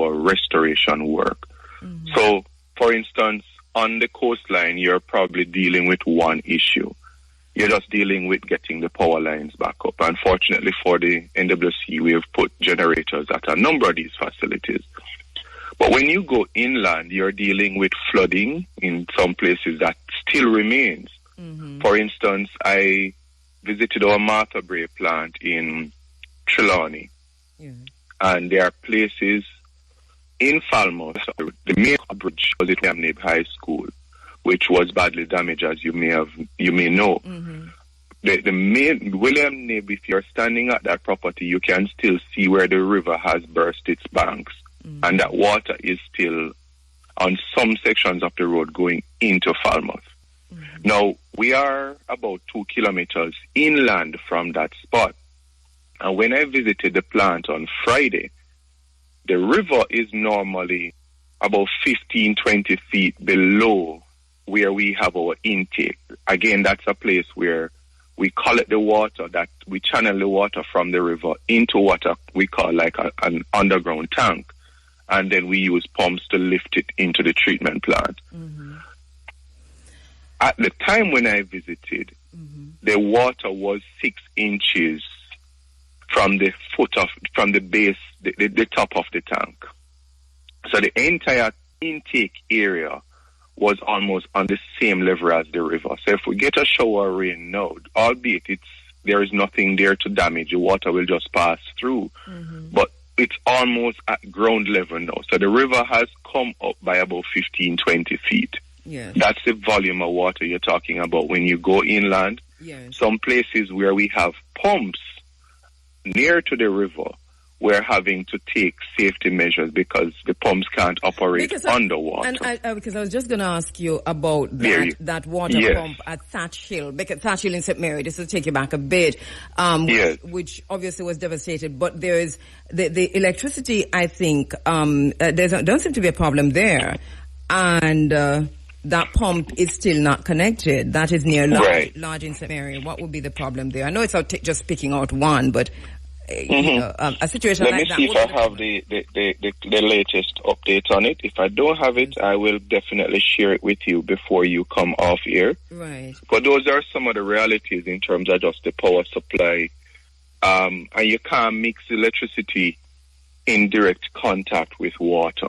our restoration work. So, for instance, on the coastline, you're probably dealing with one issue. You're just dealing with getting the power lines back up. Unfortunately for the NWC, we have put generators at a number of these facilities. But when you go inland, you're dealing with flooding in some places that still remains. For instance, I visited our Martha Bray plant in Trelawney. And there are places in Falmouth. The main bridge was at William Knabe High School, which was badly damaged, as you may know. The main William Knabe, if you're standing at that property, you can still see where the river has burst its banks. And that water is still on some sections of the road going into Falmouth. Now, we are about 2 kilometers inland from that spot. And when I visited the plant on Friday, the river is normally about 15, 20 feet below where we have our intake. Again, that's a place where we collect the water, that we channel the water from the river into what we call like an underground tank. And then we use pumps to lift it into the treatment plant. At the time when I visited, the water was 6 inches from the base, the top of the tank. So the entire intake area was almost on the same level as the river. So if we get a shower of rain now, albeit there is nothing there to damage, the water will just pass through. But it's almost at ground level now. So the river has come up by about 15, 20 feet. That's the volume of water you're talking about when you go inland. Some places where we have pumps near to the river, we're having to take safety measures because the pumps can't operate underwater. Because I was just going to ask you about that water pump at Thatch Hill, because Thatch Hill in St. Mary, this will take you back a bit, which obviously was devastated. But there is the electricity, I think, there don't seem to be a problem there. And that pump is still not connected. That is near large in St. Mary. What would be the problem there? I know it's just picking out one, but you know, a situation Let like that. Let me see if I have the latest update on it. If I don't have it, I will definitely share it with you before you come off here. Right. But those are some of the realities in terms of just the power supply. And you can't mix electricity in direct contact with water.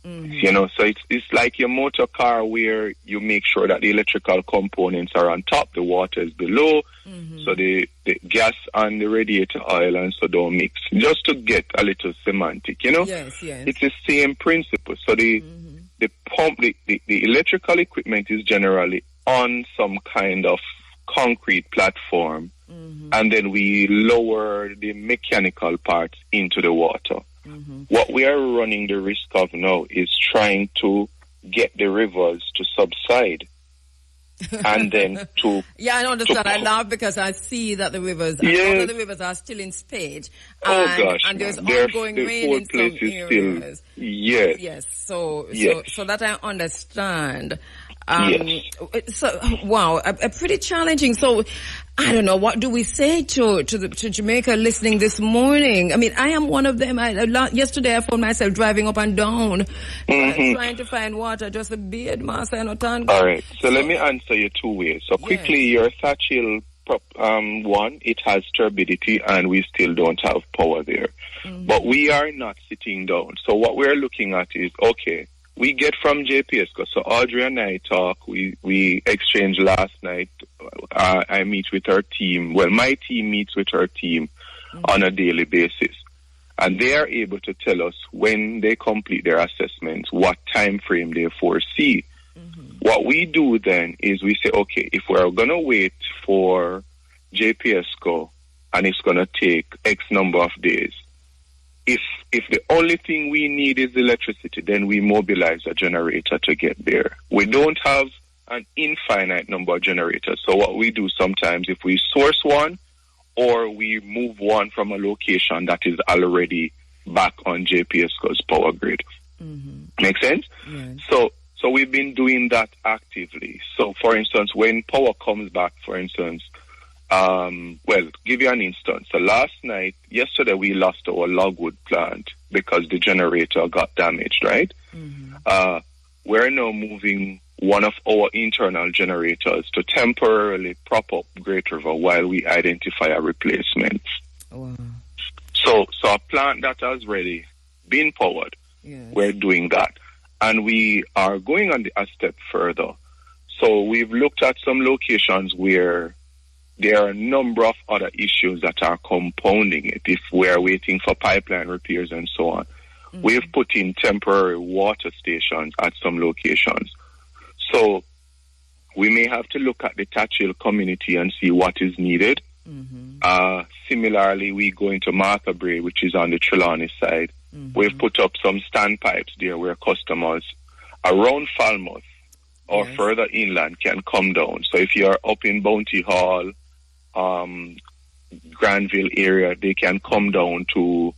You know, so it's like your motor car where you make sure that the electrical components are on top, the water is below, so the gas and the radiator oil and so don't mix. Just to get a little semantic, you know? Yes. It's the same principle. So the pump, the electrical equipment is generally on some kind of concrete platform, and then we lower the mechanical parts into the water. What we are running the risk of now is trying to get the rivers to subside and then to... Yeah, I understand. I laugh because I see that the rivers, a lot of the rivers are still in spade. And there's ongoing rain in some areas. Yes. So that I understand. So, wow, a pretty challenging. So, I don't know, what do we say to Jamaica listening this morning? I mean, I am one of them. Yesterday I found myself driving up and down, trying to find water, just a beard, master, and a tank. All right, so let me answer you two ways. So quickly, your Thatch Hill one, it has turbidity and we still don't have power there. But we are not sitting down. So what we're looking at is, okay, we get from JPSCO. So Audrey and I talk. We exchanged last night. I meet with her team. Well, my team meets with her team on a daily basis. And they are able to tell us when they complete their assessments, what time frame they foresee. What we do then is we say, okay, if we're going to wait for JPSCO and it's going to take X number of days, if the only thing we need is electricity, then we mobilize a generator to get there. We don't have an infinite number of generators. So what we do sometimes, if we source one or we move one from a location that is already back on JPSCO's power grid. Make sense? Yes. So we've been doing that actively. So for instance, when power comes back, for instance, Well, give you an instance. So yesterday we lost our logwood plant because the generator got damaged, right? Mm-hmm. We're now moving one of our internal generators to temporarily prop up Great River while we identify a replacement. Wow. So a plant that has already been powered, yes, we're doing that. And we are going on a step further. So we've looked at some locations where there are a number of other issues that are compounding it. If we're waiting for pipeline repairs and so on, mm-hmm, we've put in temporary water stations at some locations. So we may have to look at the Thatch Hill community and see what is needed. Mm-hmm. Similarly, we go into Martha Bray, which is on the Trelawney side. Mm-hmm. We've put up some standpipes there where customers around Falmouth or yes, further inland can come down. So if you're up in Bounty Hall, Granville area, they can come down to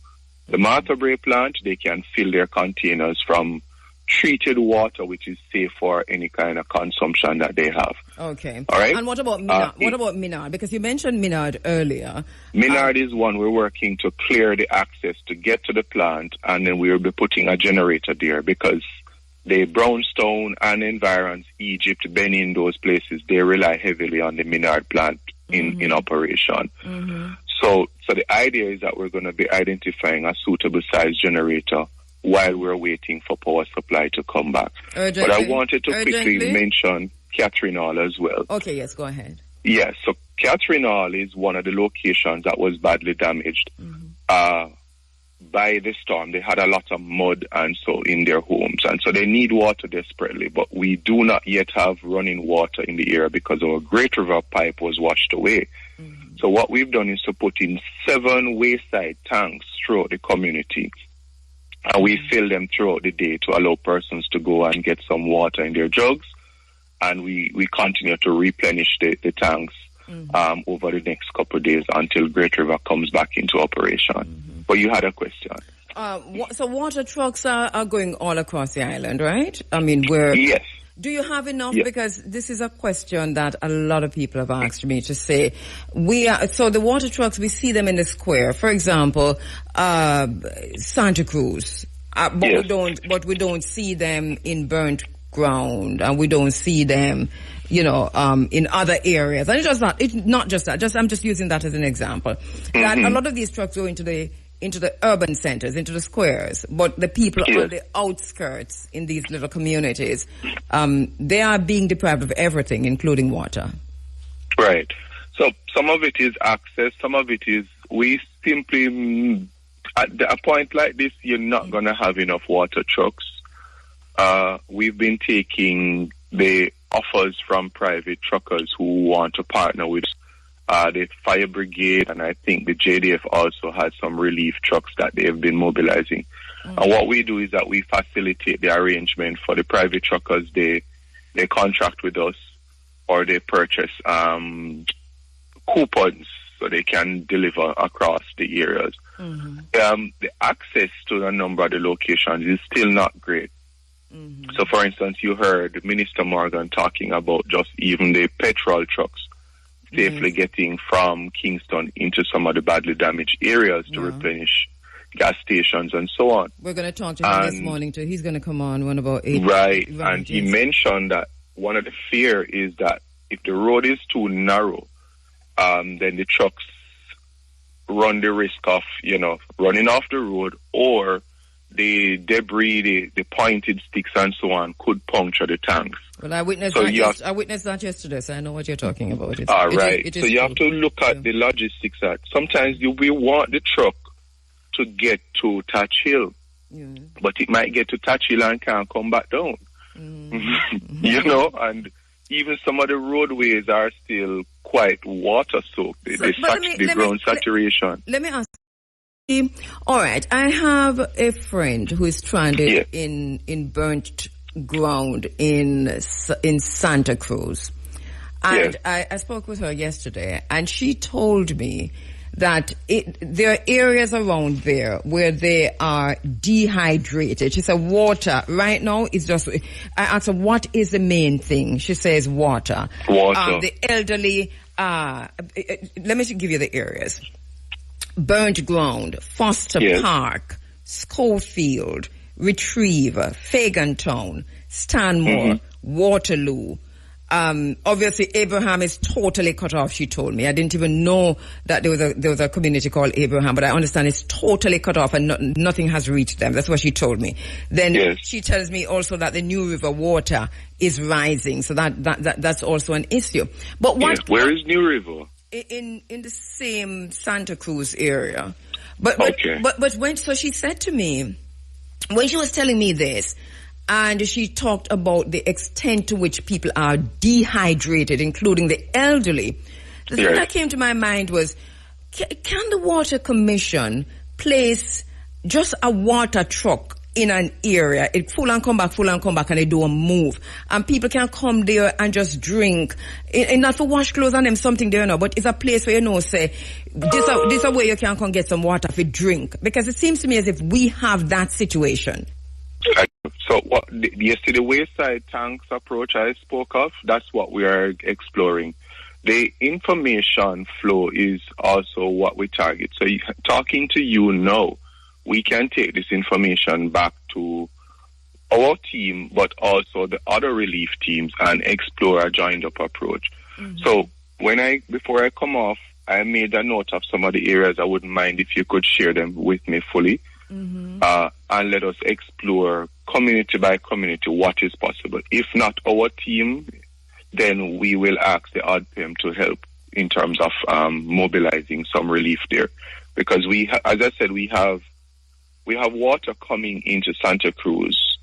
the Martha Bray plant. They can fill their containers from treated water, which is safe for any kind of consumption that they have. Okay. All right. And what about Minard? What about Minard? Because you mentioned Minard earlier. Minard is one we're working to clear the access to get to the plant, and then we'll be putting a generator there because the Brownstone and environs, Egypt, Benin, those places, they rely heavily on the Minard plant in operation. Mm-hmm. So the idea is that we're going to be identifying a suitable size generator while we're waiting for power supply to come back. Urgently. But I wanted to quickly mention Catherine Hall as well. Okay, yes, go ahead. Yes, so Catherine Hall is one of the locations that was badly damaged by the storm. They had a lot of mud and so in their homes, and so they need water desperately, but we do not yet have running water in the area because our Great River pipe was washed away. Mm-hmm. So what we've done is to put in 7 wayside tanks throughout the community, and we fill them throughout the day to allow persons to go and get some water in their jugs, and we continue to replenish the tanks over the next couple of days until Great River comes back into operation. Mm-hmm. But you had a question. So water trucks are going all across the island, right? I mean, yes. Do you have enough? Yes. Because this is a question that a lot of people have asked me to say. So the water trucks, we see them in the square. For example, Santa Cruz. But yes, we don't see them in burnt ground, and we don't see them, in other areas. And it's not just that. I'm just using that as an example. Mm-hmm. That a lot of these trucks go into the urban centers, into the squares, but the people on the outskirts in these little communities, they are being deprived of everything, including water. Right. So some of it is access, some of it is we simply, at a point like this, you're not going to have enough water trucks. We've been taking the offers from private truckers who want to partner with the fire brigade, and I think the JDF also has some relief trucks that they have been mobilizing. Mm-hmm. And what we do is that we facilitate the arrangement for the private truckers. They contract with us, or they purchase coupons so they can deliver across the areas. Mm-hmm. The access to a number of the locations is still not great. Mm-hmm. So, for instance, you heard Minister Morgan talking about just even the petrol trucks safely getting from Kingston into some of the badly damaged areas to replenish gas stations and so on. We're going to talk to him this morning too. He's going to come on one about 8. Right, and he mentioned that one of the fear is that if the road is too narrow, then the trucks run the risk of, running off the road, or the debris, the pointed sticks and so on could puncture the tanks. Well, I witnessed that yesterday, so I know what you're talking about. So you have to look at the logistics. That sometimes you will want the truck to get to Thatch Hill, but it might get to Thatch Hill and can't come back down. Mm-hmm. And even some of the roadways are still quite water soaked. The ground saturation. Let me ask. All right, I have a friend who is stranded in burnt ground in Santa Cruz, and I spoke with her yesterday, and she told me that there are areas around there where they are dehydrated. She said water right now is just. I asked her what is the main thing. She says water. Water. The elderly let me give you the areas. Burnt Ground, Foster Park, Schofield, Retriever, Fagantown, Stanmore, Waterloo. Obviously Abraham is totally cut off, she told me. I didn't even know that there was a community called Abraham, but I understand it's totally cut off and nothing has reached them. That's what she told me. Then she tells me also that the New River water is rising, so that's also an issue. But where is New River? In the same Santa Cruz area. But she said to me, when she was telling me this, and she talked about the extent to which people are dehydrated, including the elderly. The thing that came to my mind was, can the Water Commission place just a water truck in an area, it full and come back, and they don't move, and people can come there and just drink, and not for wash clothes and them something there now, but it's a place where say, this a way you can come get some water for drink, because it seems to me as if we have that situation. So the wayside tanks approach I spoke of, that's what we are exploring. The information flow is also what we target. So talking to you now, we can take this information back to our team, but also the other relief teams, and explore a joined up approach. So before I come off, I made a note of some of the areas. I wouldn't mind if you could share them with me fully. And let us explore community by community what is possible. If not our team, then we will ask the ODPM to help in terms of mobilizing some relief there. Because as I said, we have water coming into Santa Cruz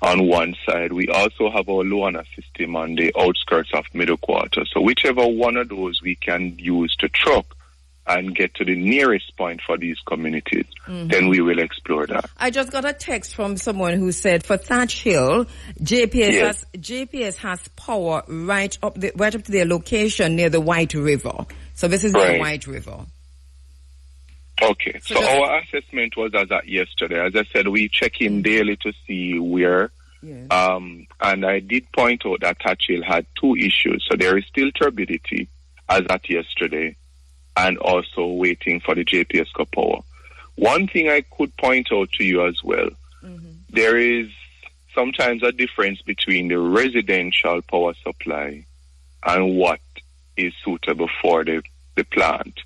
on one side. We also have our Luana system on the outskirts of Middle Quarter. So whichever one of those we can use to truck and get to the nearest point for these communities, then we will explore that. I just got a text from someone who said for Thatch Hill, JPS has power right up to their location near the White River. So this is the White River. Okay, so our assessment was as at yesterday. As I said, we check in daily to see where. And I did point out that Thatch Hill had two issues. So there is still turbidity as at yesterday, and also waiting for the JPS power. One thing I could point out to you as well, there is sometimes a difference between the residential power supply and what is suitable for the plant.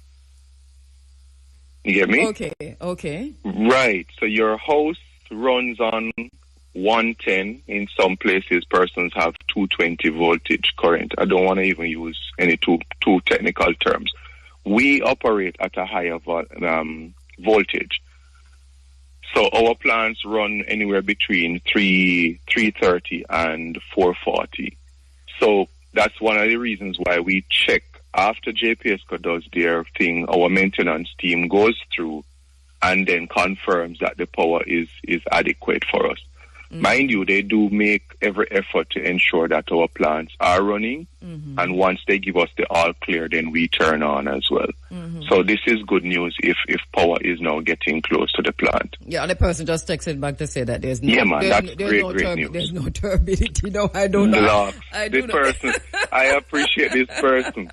You get me? Okay. Right. So your house runs on 110. In some places, persons have 220 voltage current. I don't want to even use any too technical terms. We operate at a higher voltage. So our plants run anywhere between 330 and 440. So that's one of the reasons why we check after JPSCO does their thing. Our maintenance team goes through and then confirms that the power is adequate for us. Mind you, they do make every effort to ensure that our plants are running, and once they give us the all clear, then we turn on as well. So this is good news if power is now getting close to the plant. Yeah, and the person just texted back to say that there's no... Yeah, man, that's great news. There's no turbidity. No, I don't know. I appreciate this person.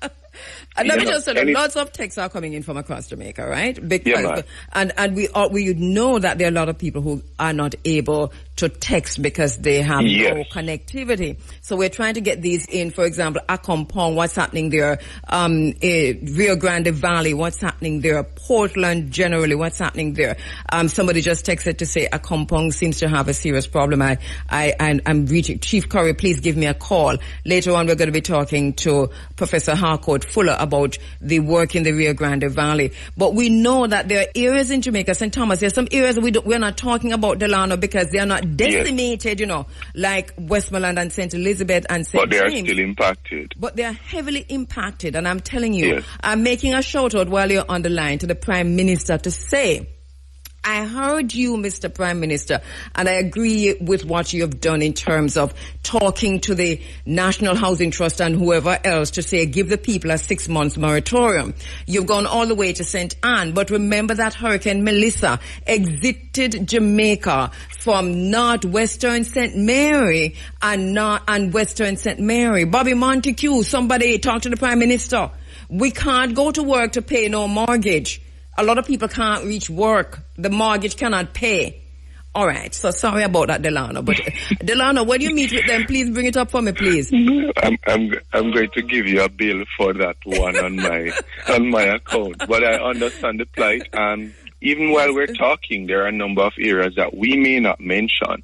And let me just tell you, lots of texts are coming in from across Jamaica, right? Because and we know that there are a lot of people who are not able to text because they have no connectivity. So we're trying to get these in. For example, Accompong, what's happening there? Rio Grande Valley, what's happening there? Portland, generally, what's happening there? Somebody just texted to say Accompong seems to have a serious problem. I'm reaching Chief Curry. Please give me a call. Later on, we're going to be talking to Professor Harcourt Fuller about the work in the Rio Grande Valley. But we know that there are areas in Jamaica, St. Thomas, there's some areas we're not talking about, Delano, because they are not decimated, like Westmoreland and St. Elizabeth and St. James. But they are still impacted. But they are heavily impacted. And I'm telling you, I'm making a shout out while you're on the line to the Prime Minister to say, I heard you, Mr. Prime Minister, and I agree with what you have done in terms of talking to the National Housing Trust and whoever else to say, give the people a 6 months moratorium. You've gone all the way to St. Anne, but remember that Hurricane Melissa exited Jamaica from northwestern St. Mary and western St. Mary. Bobby Montague, somebody talk to the Prime Minister. We can't go to work to pay no mortgage. A lot of people can't reach work. The mortgage cannot pay. All right. So sorry about that, Delano. But Delano, when you meet with them, please bring it up for me, please. I'm going to give you a bill for that one on my account. But I understand the plight. And even while we're talking, there are a number of areas that we may not mention.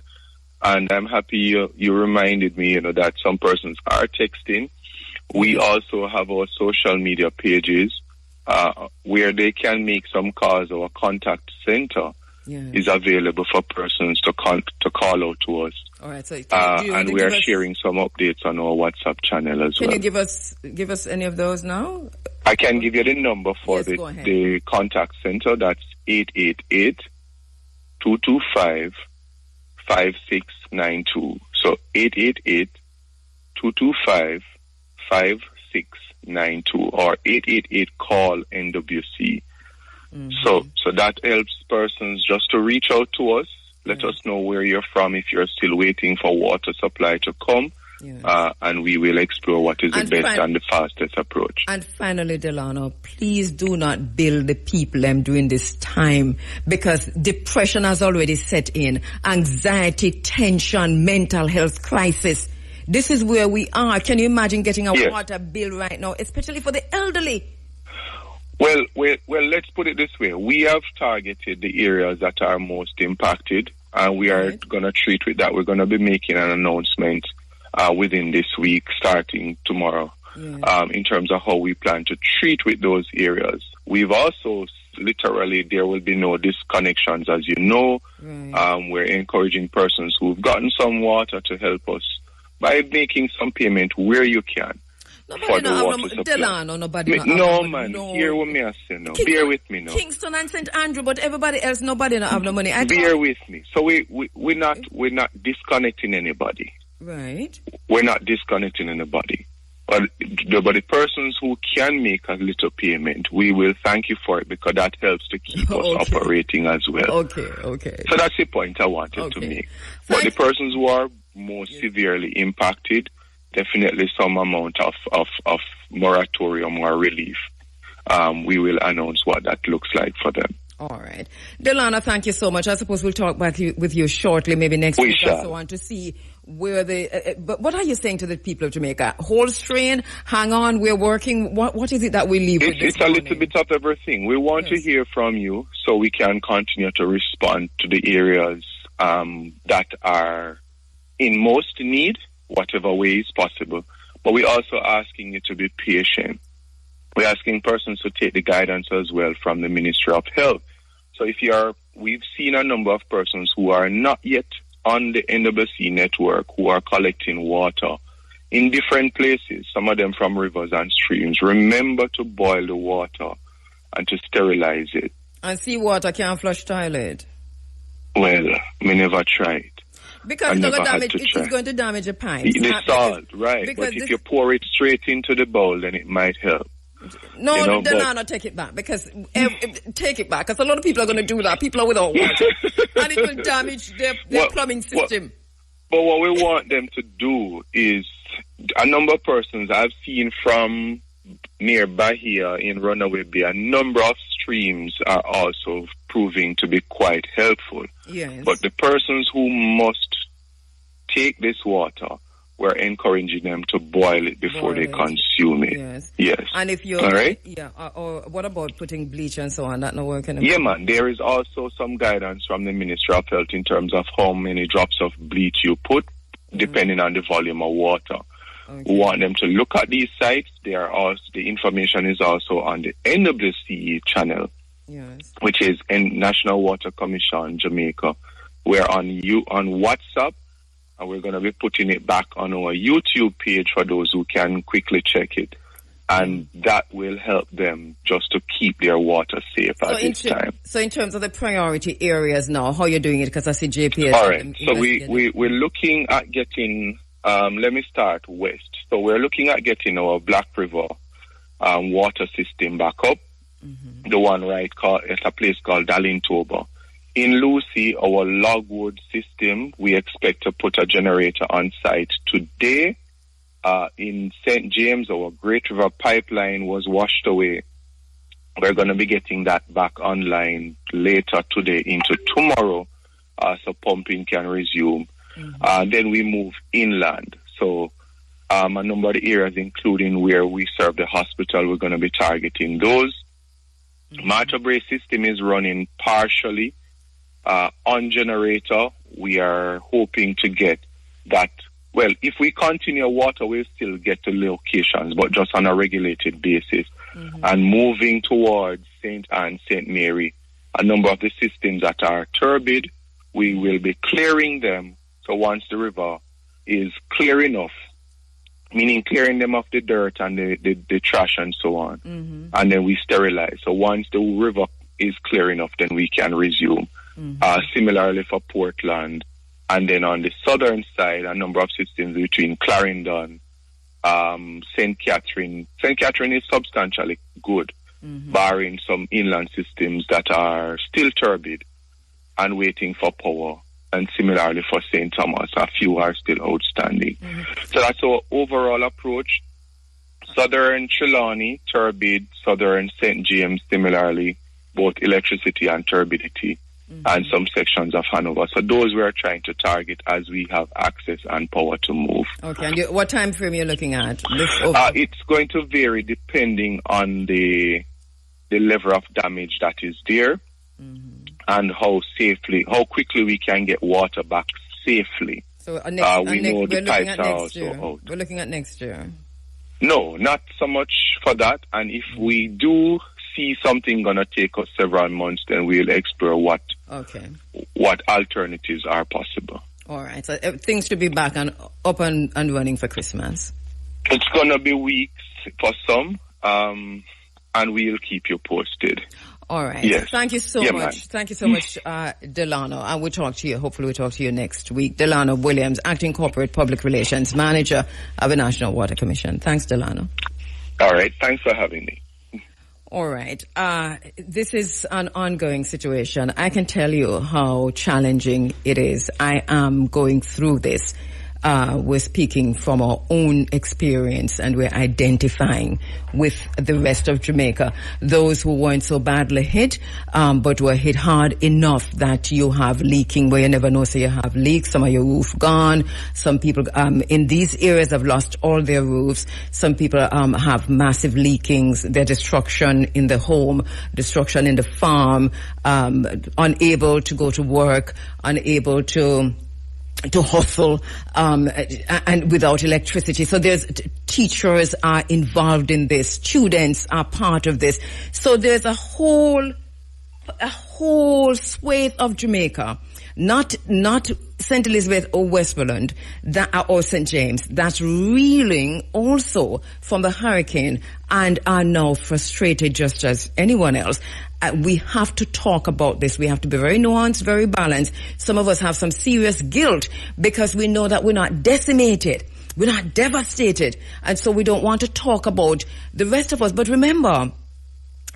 And I'm happy you reminded me, that some persons are texting. We also have our social media pages where they can make some calls. Our contact center is available for persons to call out to us. All right, so and we are sharing some updates on our WhatsApp channel as well. Can you give us any of those now? I can give you the number for the contact center. That's 888-225-5692. So 888-225-5692 or 888-CALL-NWC. So that helps persons just to reach out to us. Let us know where you're from if you're still waiting for water supply to come. And we will explore what is the best and the fastest approach. And finally, Delano, please do not bill the people during this time, because depression has already set in. Anxiety, tension, mental health crisis. This is where we are. Can you imagine getting a water bill right now, especially for the elderly? Well, let's put it this way. We have targeted the areas that are most impacted, and we are going to treat with that. We're going to be making an announcement within this week, starting tomorrow, in terms of how we plan to treat with those areas. We've also, literally, there will be no disconnections, as you know. We're encouraging persons who've gotten some water to help us by making some payment where you can. Nobody nobody no, man. Hear what me I say now. Bear with me now. Kingston and St. Andrew, but everybody else, nobody don't have no money. Bear with me. So we're not disconnecting anybody. Right. We're not disconnecting anybody. But the persons who can make a little payment, we will thank you for it, because that helps to keep us operating as well. Okay. So that's the point I wanted to make. But the persons who are more severely impacted, definitely some amount of moratorium or relief. We will announce what that looks like for them. All right. Delano, thank you so much. I suppose we'll talk back with you shortly, maybe next week or so on, to see where but what are you saying to the people of Jamaica? Hold strain, hang on, we're working. What is it that we leave with this It's a little bit of everything. We want to hear from you so we can continue to respond to the areas that are in most need, whatever way is possible. But we're also asking you to be patient. We're asking persons to take the guidance as well from the Ministry of Health. So we've seen a number of persons who are not yet on the NWC network who are collecting water in different places, some of them from rivers and streams. Remember to boil the water and to sterilize it. And seawater can't flush toilet? Well, we never tried. Because it's going to damage the pipes. The salt, right. But if you pour it straight into the bowl, then it might help. No, take it back, because take it back, because a lot of people are going to do that. People are without water, and it will damage their plumbing system. But what we want them to do is, a number of persons I've seen from near Bahia in Runaway Bay, a number of streams are also proving to be quite helpful. Yes. But the persons who must take this water, we're encouraging them to boil it before they consume it. Yes. And if you're... All right? Yeah. Or what about putting bleach and so on? That not working? Yeah, man. There is also some guidance from the Ministry of Health in terms of how many drops of bleach you put, depending on the volume of water. Okay. We want them to look at these sites. The information is also on the NWCE channel, which is National Water Commission Jamaica. We're on WhatsApp. And we're going to be putting it back on our YouTube page for those who can quickly check it. And that will help them just to keep their water safe at this time. So in terms of the priority areas now, how you're doing it? Because I see JP... All right. So we're looking at getting... let me start west. So we're looking at getting our Black River water system back up. Mm-hmm. The one at a place called Dalintoba. In Lucy, our Logwood system, we expect to put a generator on site today in St. James, our Great River pipeline was washed away. We're going to be getting that back online later today into tomorrow, so pumping can resume. Then we move inland. So a number of the areas, including where we serve the hospital, we're going to be targeting those. Matabre system is running partially on generator. We are hoping to get that. Well, if we continue water, we'll still get to locations, but just on a regulated basis. And moving towards St. Anne, St. Mary, a number of the systems that are turbid, we will be clearing them. So once the river is clear enough, meaning clearing them of the dirt and the trash and so on, and then we sterilize. So once the river is clear enough, then we can resume. Similarly for Portland. And then on the southern side, a number of systems between Clarendon, St. Catherine. St. Catherine is substantially good, barring some inland systems that are still turbid and waiting for power. And similarly for St. Thomas, a few are still outstanding. So that's our overall approach. Southern Trelawney, turbid. Southern St. James, similarly, both electricity and turbidity. And some sections of Hanover. So those we are trying to target as we have access and power to move. Okay, and what time frame are you looking at? It's going to vary depending on the level of damage that is there and how quickly we can get water back safely. So we know the pipes are also out. We're looking at next year. No, not so much for that. And if we do see something going to take us several months, then we'll explore what alternatives are possible. All right. So things should be back and up and running for Christmas. It's going to be weeks for some, and we'll keep you posted. All right. Yes. Thank you so much. Man. Thank you so much, Delano. And we'll talk to you. Hopefully we'll talk to you next week. Delano Williams, Acting Corporate Public Relations Manager of the National Water Commission. Thanks, Delano. All right. Thanks for having me. All right. This is an ongoing situation. I can tell you how challenging it is. I am going through this. We're speaking from our own experience, and we're identifying with the rest of Jamaica. Those who weren't so badly hit, but were hit hard enough that you have leaking where you never know, so you have leaks. Some of your roof gone. Some people in these areas have lost all their roofs. Some people have massive leakings, their destruction in the home, destruction in the farm, unable to go to work, unable to hustle, and without electricity. So teachers are involved in this. Students are part of this. So there's a whole swathe of Jamaica, not St. Elizabeth or Westmoreland, or St. James, that's reeling also from the hurricane and are now frustrated just as anyone else. We have to talk about this. We have to be very nuanced, very balanced. Some of us have some serious guilt because we know that we're not decimated. We're not devastated. And so we don't want to talk about the rest of us. But remember,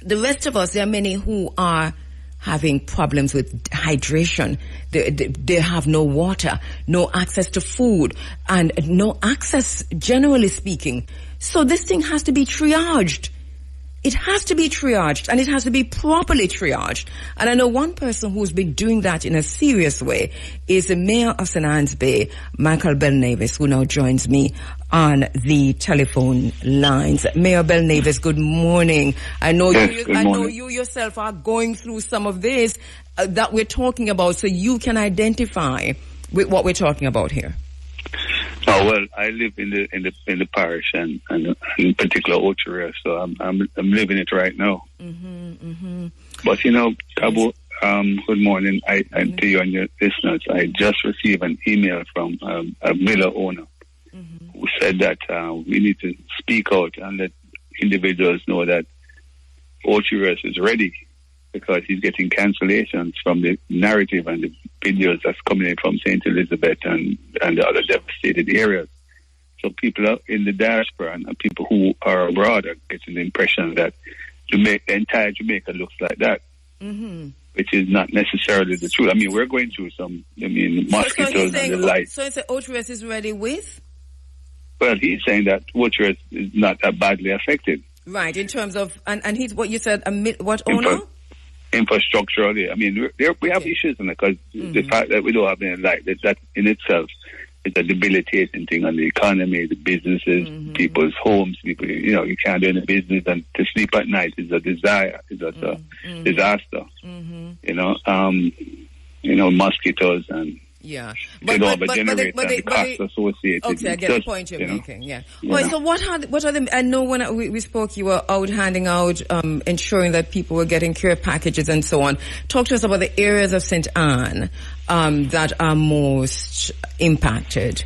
the rest of us, there are many who are having problems with hydration. They have no water, no access to food, and no access, generally speaking. So this thing has to be triaged. It has to be triaged, and it has to be properly triaged. And I know one person who's been doing that in a serious way is the Mayor of St. Anne's Bay, Michael Belnavis, who now joins me on the telephone lines. Mayor Belnavis, good morning. I know you yourself are going through some of this that we're talking about, so you can identify with what we're talking about here. Oh, well, I live in the parish and in particular Ochirea, so I'm living it right now. But you know, Tabu, good morning. I to you and your listeners. I just received an email from a villa owner who said that we need to speak out and let individuals know that Ochirea is ready, because he's getting cancellations from the narrative and the videos that's coming in from St. Elizabeth and the other devastated areas. So people are in the diaspora and people who are abroad are getting the impression that the entire Jamaica looks like that, which is not necessarily the truth. I mean, we're going through mosquitoes and the like. So it's Ochirea is ready with? Well, he's saying that Water is not that badly affected. Right, in terms of, and he's what you said, what owner? Infrastructurally. I mean, we have issues in it because the fact that we don't have any light, that in itself is a debilitating thing on the economy, the businesses, people's homes. People, you can't do any business, and to sleep at night is a disaster. Mosquitoes and. Yeah, but the cost associated. Okay, I get the point you're making. Yeah. Well, so what are the? I know when we spoke, you were out handing out, ensuring that people were getting care packages and so on. Talk to us about the areas of St. Anne that are most impacted.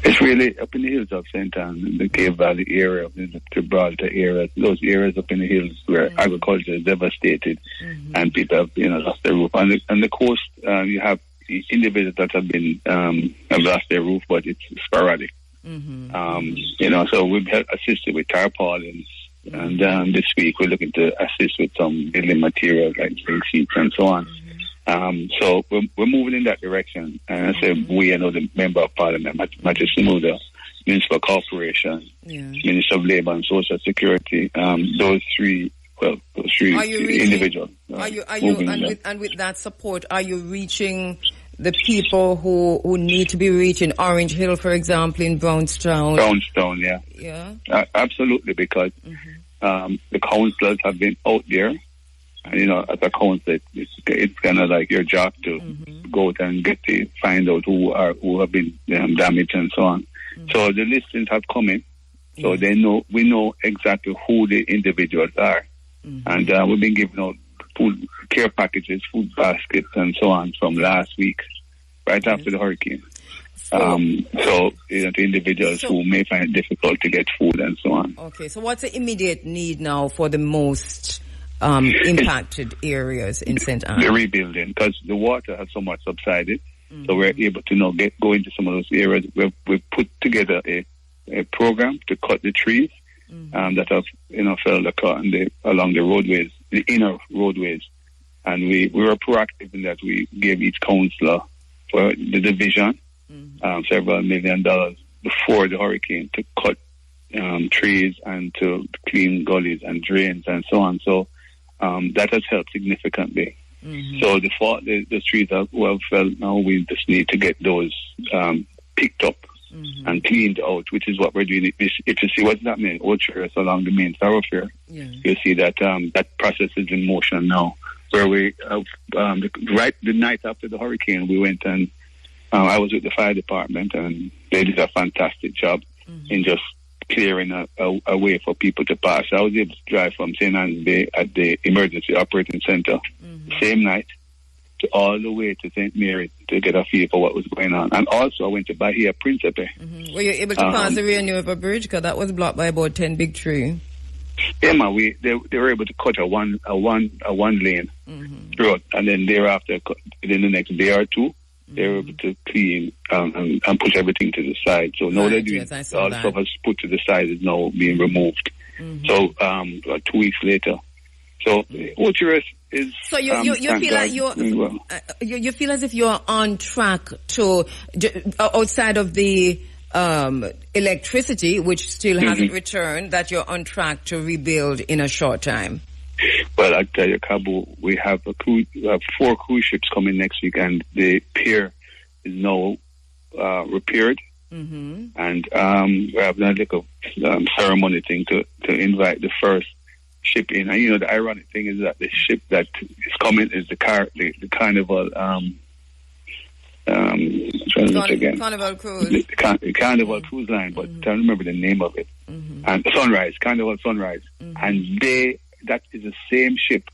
It's really up in the hills of St. Anne, the Cave Valley area, the Gibraltar area, those areas up in the hills where agriculture is devastated and people have lost their roof. On the coast, you have individuals that have been have lost their roof, but it's sporadic. So we've assisted with tarpaulins, and this week we're looking to assist with some building materials like spring seats and so on. So we're moving in that direction. And I say we, the Member of Parliament, Magistrate Muda, Municipal Corporation, Minister of Labour and Social Security, those three individuals. And with that support, are you reaching the people who need to be reached in Orange Hill, for example, in Brownstown? Brownstown, yeah. Yeah. Absolutely, because the councillors have been out there. And, as a councillor, it's kind of like your job to go out and find out who have been damaged and so on. So the listings have come in. So we know exactly who the individuals are. And we've been giving out food care packages, food baskets, and so on from last week, right after the hurricane. To individuals who may find it difficult to get food and so on. Okay, so what's the immediate need now for the most impacted areas in St. Anne? The rebuilding, because the water has somewhat subsided, so we're able to go into some of those areas. We've put together a program to cut the trees that have fell along the roadways, the inner roadways, and we were proactive in that we gave each councillor for the division several $1 million before the hurricane to cut trees and to clean gullies and drains and so on. So that has helped significantly. So the trees that well fell now, we just need to get those picked up and cleaned out, which is what we're doing. If you see what's happening in Orchards along the main thoroughfare, you'll see that that process is in motion now. Where we, the night after the hurricane, we went and I was with the fire department, and they did a fantastic job in just clearing a way for people to pass. I was able to drive from St. Anne's Bay at the Emergency Operating Center the same night to all the way to St. Mary to get a feel for what was going on. And also I went to Bahia Principe. Were you able to pass the Rio Nuevo Bridge? Because that was blocked by about 10 big trees. Yeah, they were able to cut a one lane through, and then thereafter, within the next day or two, they were able to clean and push everything to the side. So now they're doing all the stuff that's put to the side is now being removed. So 2 weeks later, so Orchards is. So you feel like you feel as if you're on track to outside of the electricity, which still hasn't returned, that you're on track to rebuild in a short time. Well, I tell you, Cabo, we have 4 cruise ships coming next week, and the pier is now repaired. And we have a little ceremony thing to invite the first ship in. And the ironic thing is that the ship that is coming is the Carnival. Carnival Cruise. The Carnival Cruise line, but I don't remember the name of it. And Carnival Sunrise. And that is the same ship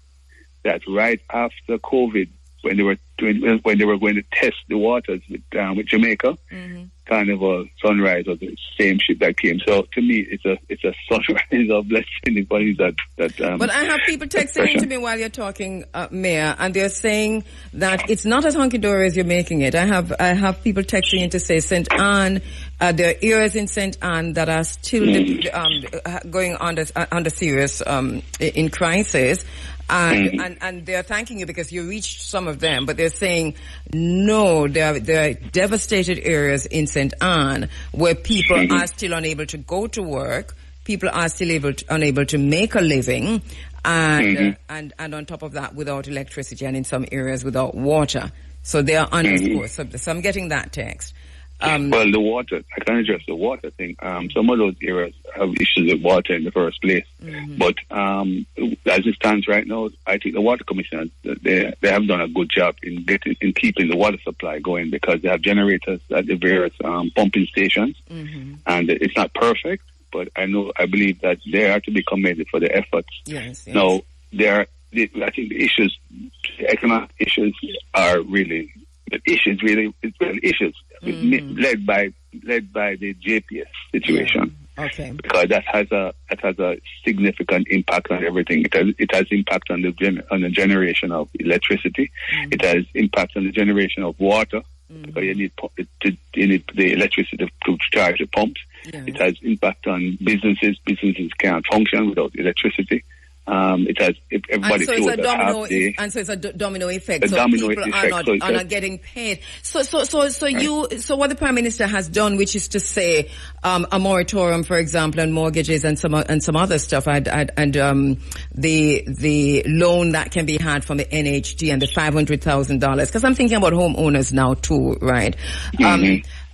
that right after COVID, when they were going to test the waters with Jamaica, Carnival Sunrise was the same ship that came. So to me, it's a sunrise of blessing. But I have people texting to me while you're talking, Mayor, and they're saying that it's not as hunky dory as you're making it. I have people texting in to say St. Anne. There are areas in St. Anne that are still going under serious in crisis. And they're thanking you because you reached some of them, but they're saying, no, there are devastated areas in St. Anne where people are still unable to go to work, people are still unable to make a living, and on top of that, without electricity, and in some areas without water. So they are under so I'm getting that text. Well, the water, I can address the water thing. Some of those areas have issues with water in the first place. But as it stands right now, I think the water commissioners, they have done a good job in keeping the water supply going, because they have generators at the various pumping stations. And it's not perfect, but I believe that they are to be commended for the efforts. Yes. Now, I think the issues, the economic issues are really, issues led by the JPS situation. Okay. Because that has a significant impact on everything. It has impact on the generation of electricity. It has impact on the generation of water, because you need the electricity to charge the pumps. It has impact on businesses. Businesses can't function without electricity. It has, if everybody so it's a domino effect. So people are not getting paid. So what the Prime Minister has done, which is to say, a moratorium, for example, on mortgages and some other stuff, and the loan that can be had from the NHD and the $500,000. Because I'm thinking about homeowners now too, right?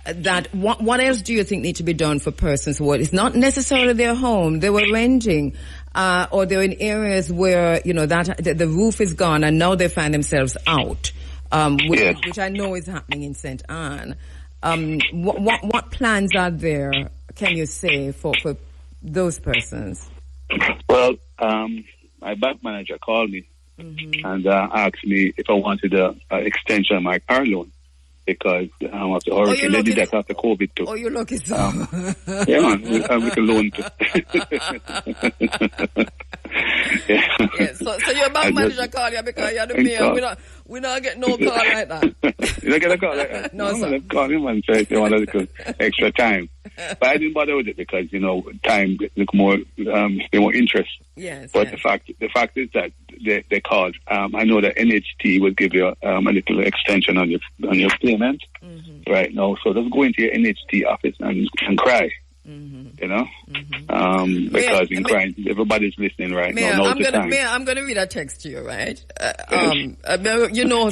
That what else do you think need to be done for persons who it's not necessarily their home, they were renting, or they're in areas where that the roof is gone and now they find themselves out, which I know is happening in St. Anne. What plans are there, can you say, for those persons? Well, my bank manager called me and asked me if I wanted an extension of my car loan, because of the hurricane. They did that after COVID too. Oh, you're lucky, so. Yeah, man, we can loan too. So your bank manager called you because you're the mayor. We not get no call like that. You don't get a call like that? No, sir. Call him and say they want a little extra time. But I didn't bother with it because, time, look more, they want interest. Yes. But the fact is that they called. I know that NHT will give you a little extension on your payment right now. So just go into your NHT office and cry. Because in crying, everybody's listening right now. I'm gonna read a text to you, right? Mayor, you know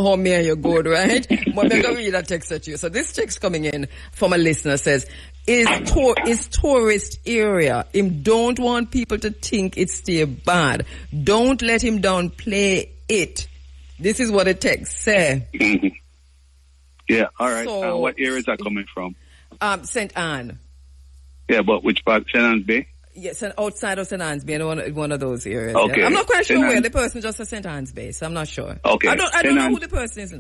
how Mayor you're good, right? But I'm gonna read a text to you. So this text coming in from a listener says, is tourist area. Him don't want people to think it's still bad. Don't let him downplay it. This is what the text say. Yeah, all right. So, what areas are coming from? St. Anne. Yeah, but which part? St. Anne's Bay? Yes, outside of St. Anne's Bay, one of those areas. Okay. Yeah. I'm not quite sure where the person just said St. Anne's Bay, so I'm not sure. Okay. I don't know who the person is.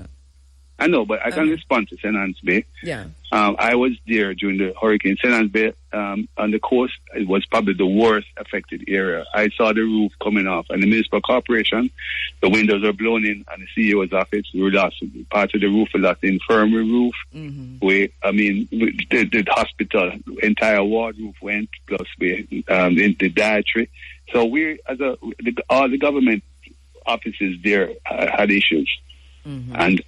I know, but I can respond to St. Anne's Bay. Yeah. I was there during the hurricane. St. Anne's Bay, on the coast, it was probably the worst affected area. I saw the roof coming off, and the municipal corporation, the windows are blown in, and the CEO's office, we lost part of the roof, we lost the infirmary roof. The hospital, entire ward roof went, plus the dietary. So all the government offices there had issues. And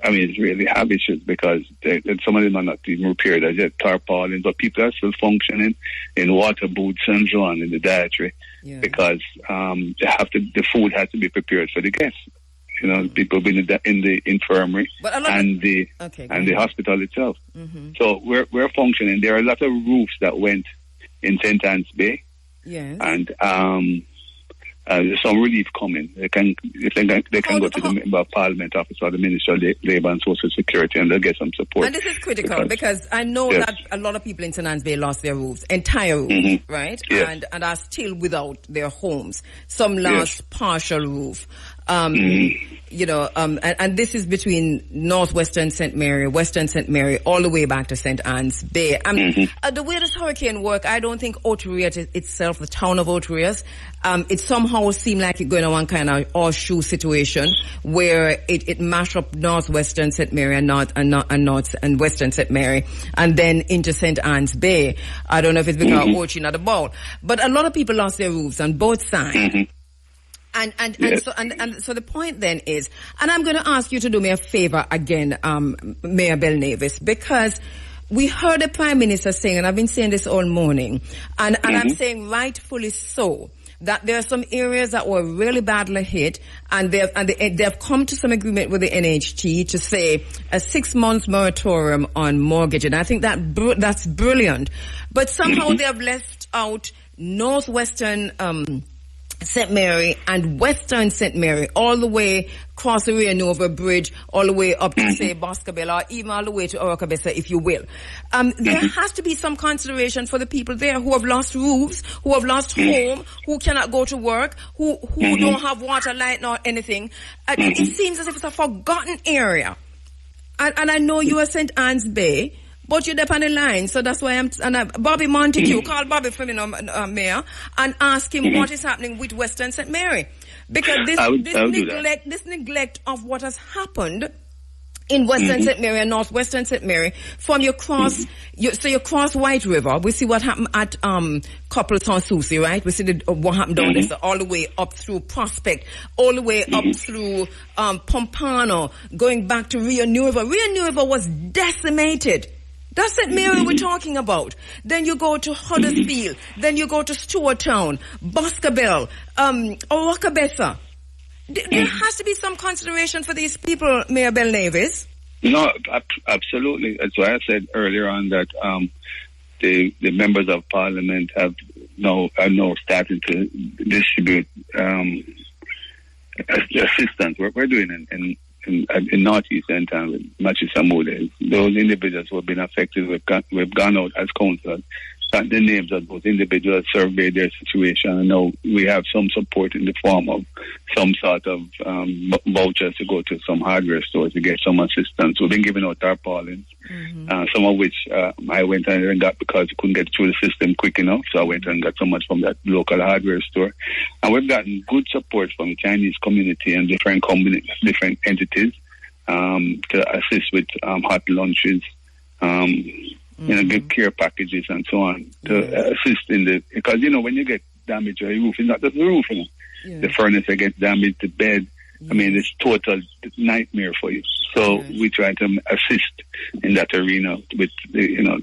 it's really have issues because some of them are not even repaired as yet, tarpaulins, but people are still functioning in water booths and so on in the dietary because the food has to be prepared for the guests. People being in the infirmary and the hospital itself. So we're functioning. There are a lot of roofs that went in St. Anne's Bay. Yes. And there's some relief coming. They can go to the Member of Parliament office or the Minister of Labour and Social Security, and they'll get some support. And this is critical because I know that a lot of people in St. Anne's Bay lost their roofs, entire roofs, right? Yes. And are still without their homes. Some lost partial roof. You know, and this is between northwestern St. Mary, western St. Mary, all the way back to St. Anne's Bay. The way this hurricane worked, I don't think Oterias itself, the town of Oterias, it somehow seemed like it going on one kind of horseshoe situation where it mashed up northwestern St. Mary and western St. Mary, and then into St. Anne's Bay. I don't know if it's because Ochi not the ball, but a lot of people lost their roofs on both sides. And so the point then is, and I'm going to ask you to do me a favor again, Mayor Belnavis, because we heard the Prime Minister saying, and I've been saying this all morning, and I'm saying rightfully so, that there are some areas that were really badly hit, and they've come to some agreement with the NHT to say a 6-month moratorium on mortgage, and I think that's brilliant. But somehow they have left out northwestern St. Mary and western St. Mary, all the way across the Rio Nova Bridge, all the way up to, say, Boscobel, or even all the way to Orocabessa, if you will. There has to be some consideration for the people there who have lost roofs, who have lost home, who cannot go to work, who don't have water, light, nor anything. It seems as if it's a forgotten area. And I know you are St. Anne's Bay, but you're up on the line, so that's why Bobby Montague, call Bobby for me, Mayor, and ask him what is happening with Western St. Mary. Because this neglect of what has happened in Western St. Mary and Northwestern St. Mary, from your cross, you cross White River, we see what happened at Couple Sans Souci, right? We see what happened down there, so all the way up through Prospect, all the way up through Pompano, going back to Rio New River. Rio New River was decimated. That's St. Mary we're talking about. Then you go to Huddersfield. Then you go to Stewarttown, Boscobel, Orocabessa. There has to be some consideration for these people, Mayor Belnavis. No, absolutely. That's why I said earlier on that the members of Parliament are now started to distribute assistance. We're doing in Northeast and Machisamude. Those individuals who have been affected, we've gone out as councillors, got the names of those individuals, surveyed their situation, and now we have some support in the form of some sort of vouchers to go to some hardware stores to get some assistance. We've been giving out tarpaulins, some of which I went and got because I couldn't get through the system quick enough, so I went and got so much from that local hardware store. And we've gotten good support from the Chinese community and different entities to assist with hot lunches, give care packages and so on to assist because when you get damage to your roof, it's not just the roof, the furnace gets damaged, the bed. I mean, it's total nightmare for you. So we try to assist in that arena with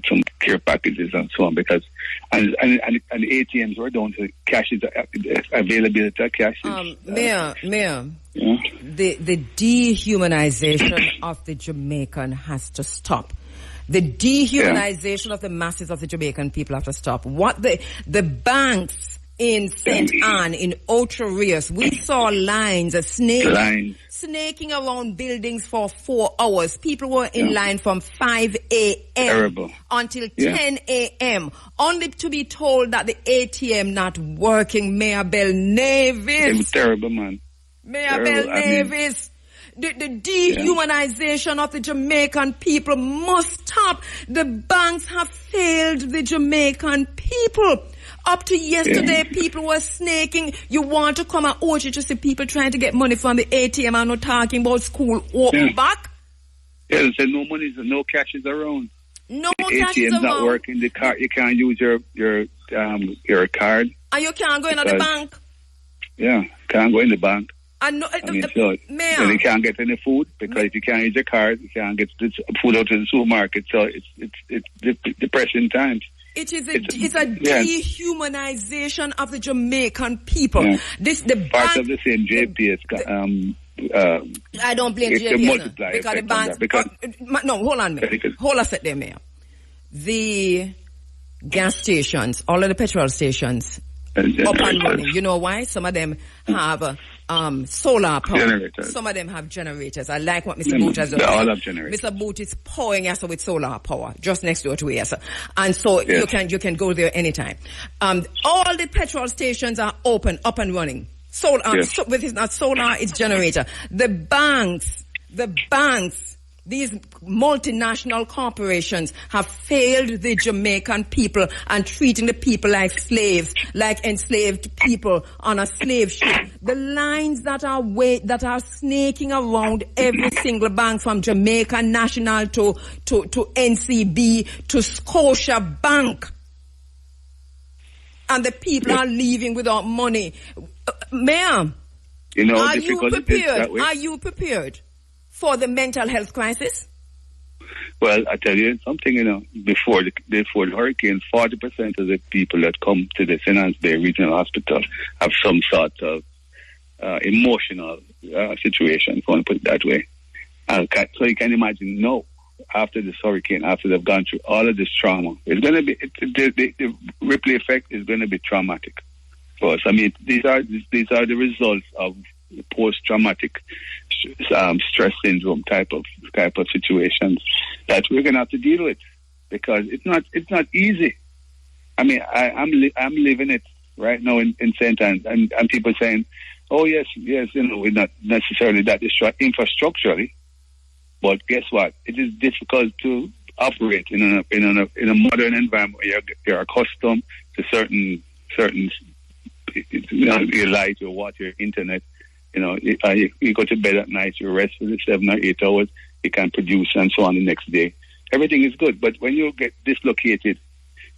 some care packages and so on, because and ATMs were down to cash availability of cash. Mayor, the dehumanization of the Jamaican has to stop. The dehumanization of the masses of the Jamaican people have to stop. What the banks in St. Anne, in Oterias, we saw lines of snaking around buildings for 4 hours. People were in line from 5 a.m. until 10 a.m. only to be told that the ATM not working. Mayor Belnavis. It was terrible, man. Mayor Belnavis. The dehumanization of the Jamaican people must stop. The banks have failed the Jamaican people. Up to yesterday, people were snaking. You want to come at Ochi to see people trying to get money from the ATM. I'm not talking about school open back. Yeah, they said no money, no cash is around. No cash is around. Not working. The card, you can't use your card. And you can't go into the bank. Yeah, can't go in the bank. Mayor, you can't get any food because if you can't use your card, you can't get the food out of the supermarket. So it's depressing times. It's a dehumanization of the Jamaican people. Yeah. The part of the same JPS. I don't blame JPS because the banks. No, hold on, Mayor. Hold a sec there, Mayor. The gas stations, all of the petrol stations, up and running. You know why? Some of them have solar power. Generators. Some of them have generators. I like what Mr. Boot has done. They all have generators. Mr. Boot is pouring us with solar power just next door to us. And so you can go there anytime. All the petrol stations are open, up and running. Solar, yes. It's not solar, it's generator. The banks, these multinational corporations have failed the Jamaican people and treating the people like slaves, like enslaved people on a slave ship. The lines that are snaking around every single bank, from Jamaica National to NCB to Scotia Bank. And the people are leaving without money. Ma'am, are you prepared for the mental health crisis? Well, I tell you something, before the hurricane, 40% of the people that come to the Finance Bay Regional Hospital have some sort of emotional situation, if you want to put it that way. So you can imagine, after this hurricane, after they've gone through all of this trauma, it's going to be, the ripple effect is going to be traumatic for us. I mean, these are the results of post-traumatic stress syndrome type of situations that we're going to have to deal with, because it's not easy. I mean, I'm living it right now in St. Anne's, and people saying, oh yes, we're not necessarily that infrastructurally, but guess what? It is difficult to operate in a modern environment where you're accustomed to certain your light, your water, your internet. You go to bed at night, you rest for the 7 or 8 hours, you can produce and so on the next day. Everything is good, but when you get dislocated,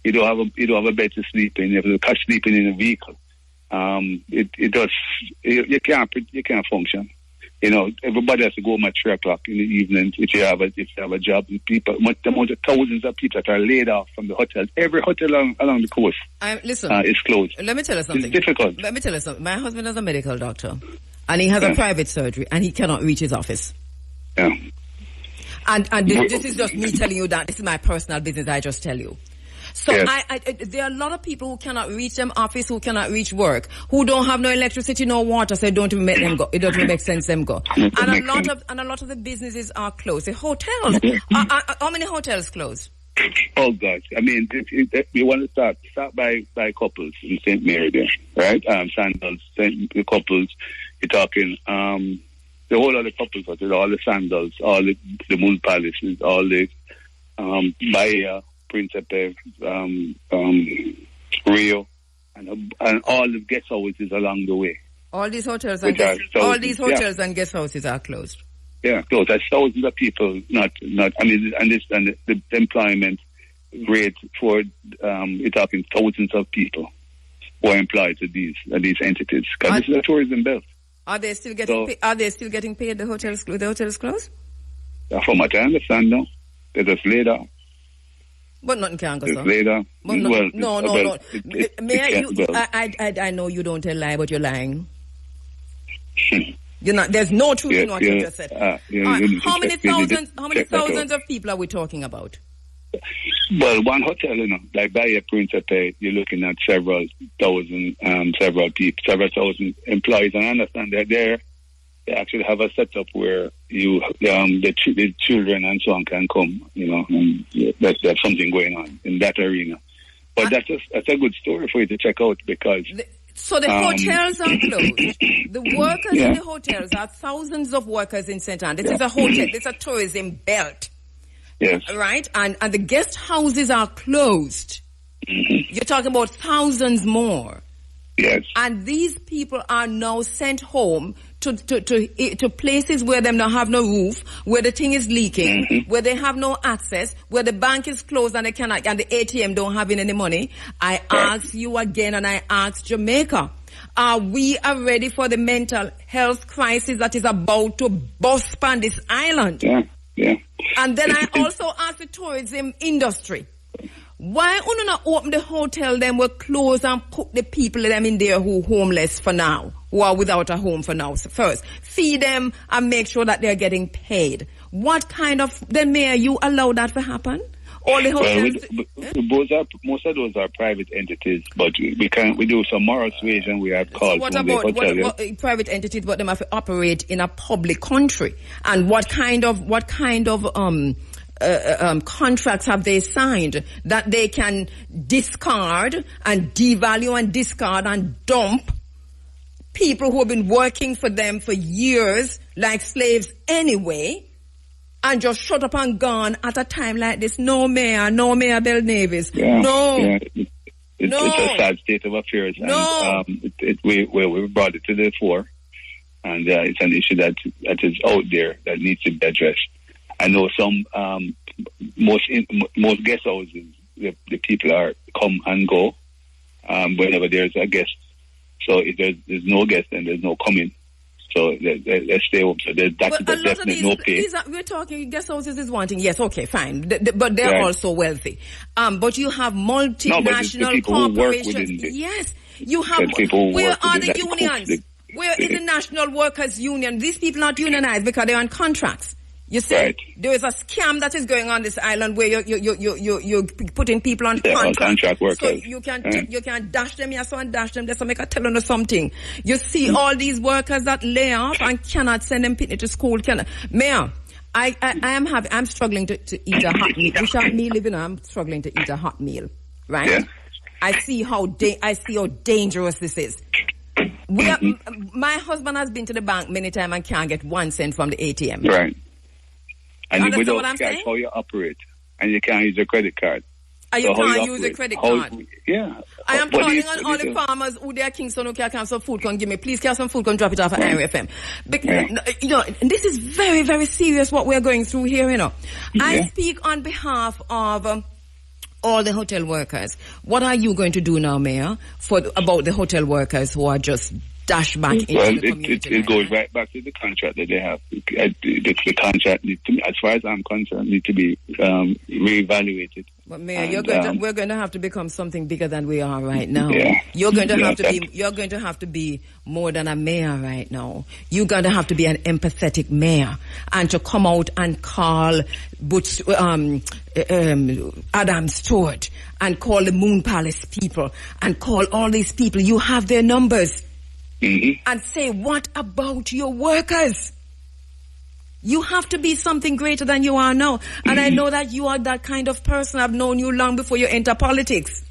you don't have a bed to sleep in. You have to catch sleeping in a vehicle. You can't function. Everybody has to go home at 3 o'clock in the evening if you have a job. People, the amount of thousands of people that are laid off from the hotels. Every hotel along the coast is closed. Let me tell you something. It's difficult. Let me tell you something. My husband is a medical doctor, and he has a private surgery, and he cannot reach his office. Yeah. And this is just me telling you that. This is my personal business, I just tell you. So yes. There are a lot of people who cannot reach them office, who cannot reach work, who don't have no electricity, no water, so it don't even make them go. It doesn't even make sense them go. And a lot of the businesses are closed. The hotels, how many hotels closed? Oh gosh, I mean, you want to start by couples in St. Mary there, right? Sandals, the couples. You're talking the whole other couples, all the Sandals, all the Moon Palaces, all the Bahia, Principe, Rio, and all the guest houses along the way. All these hotels and guest houses are closed. Yeah, closed. There's thousands of people not. I mean, and the employment rate for you're talking thousands of people who are employed to these entities, because this is a tourism belt. Are they still getting? Are they still getting paid? The hotels closed. From what I understand, no, they're just laid off. But nothing can go, sir. Later. No. I know you don't tell lie, but you're lying. You're not. There's no truth in what you just said. How many thousands of people are we talking about? Well, one hotel, like Bahia Principe, you're looking at several thousand employees, and I understand that they actually have a setup where the children and so on can come, and there's something going on in that arena. But that's a good story for you to check out, because so the hotels are closed. The workers in the hotels are thousands of workers in St. Anne. This is a hotel. This is a tourism belt. Yes. Right? And the guest houses are closed. Mm-hmm. You're talking about thousands more. Yes. And these people are now sent home to places where they don't have no roof, where the thing is leaking, where they have no access, where the bank is closed and they cannot, and the ATM don't have any money. I ask you again, and I ask Jamaica, are we ready for the mental health crisis that is about to burst on this island? Yeah. And then I also ask the tourism industry, why would not open the hotel them will close and put the people them in there who homeless for now, who are without a home for now? So first, feed them and make sure that they're getting paid. What kind of, then may you allow that to happen? All the hotels, most of those are private entities, but we do some moral suasion. We have calls. So what private entities, but they have to operate in a public country, and what kind of contracts have they signed that they can discard and devalue and discard and dump people who have been working for them for years, like slaves anyway, and just shut up and gone at a time like this. No, Mayor Bell Navis. Yeah, no. Yeah. It's a sad state of affairs. No. And we brought it to the fore. And it's an issue that is out there that needs to be addressed. I know some, most guest houses, the people come and go whenever there's a guest. So if there's no guest, then there's no coming. So let's stay home. So there's definitely no pay. We're talking guest houses is one thing. Yes, okay, fine. But they're also wealthy. But you have multinational corporations. Yes, you have. Where are the unions? Where is the National Workers Union? These people are not unionized because they're on contracts. You see, right. There is a scam that is going on this island where you're putting people on contract workers. So you can dash them, yes, and dash them. Just to make a tell them something. You see all these workers that lay off and cannot send them to school. Mayor, I'm struggling to eat a hot meal. Without me living, I'm struggling to eat a hot meal. Right? Yeah. I see how dangerous this is. My husband has been to the bank many times and can't get 1 cent from the ATM. Right. And you without cash, how you operate, and you can't use a credit card. You can't use a credit card. Yeah. I am calling on all the farmers who they are Kingston who can have some food. Can give me, please, can some food? Can drop it off at Irie FM. Because, this is very, very serious what we are going through here. I speak on behalf of all the hotel workers. What are you going to do now, Mayor, about the hotel workers who are just dashed back into the community? It goes right back to the contract that they have. The contract needs to, as far as I'm concerned, need to be reevaluated. But Mayor, we're going to have to become something bigger than we are right now. Yeah. You're going to have to be more than a mayor right now. You're going to have to be an empathetic mayor and to come out and call Adam Stewart and call the Moon Palace people and call all these people. You have their numbers. Mm-hmm. And say, what about your workers? You have to be something greater than you are now. And I know that you are that kind of person. I've known you long before you enter politics.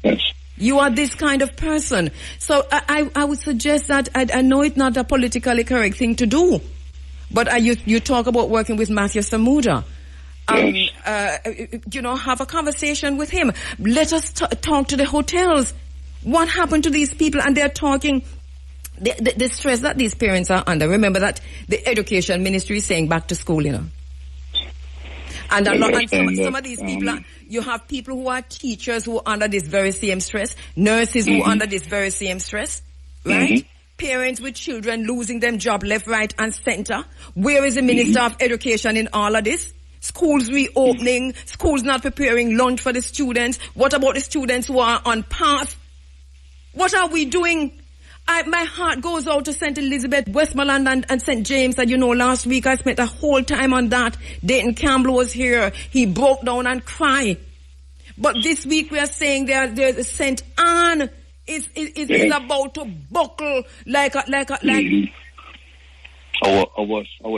Yes. You are this kind of person. So I would suggest that, I know it's not a politically correct thing to do, but you talk about working with Matthew Samuda. Have a conversation with him. Let us talk to the hotels. What happened to these people? And they're talking... The stress that these parents are under. Remember that the education ministry is saying back to school, And some of these people, you have people who are teachers who are under this very same stress, nurses who are under this very same stress, right? Mm-hmm. Parents with children losing them job left, right, and center. Where is the Minister of Education in all of this? Schools reopening, schools not preparing lunch for the students. What about the students who are on path? What are we doing? My heart goes out to St. Elizabeth, Westmoreland, and St. James. And last week I spent the whole time on that. Dayton Campbell was here. He broke down and cried. But this week we are saying there's St. Anne is about to buckle like. Our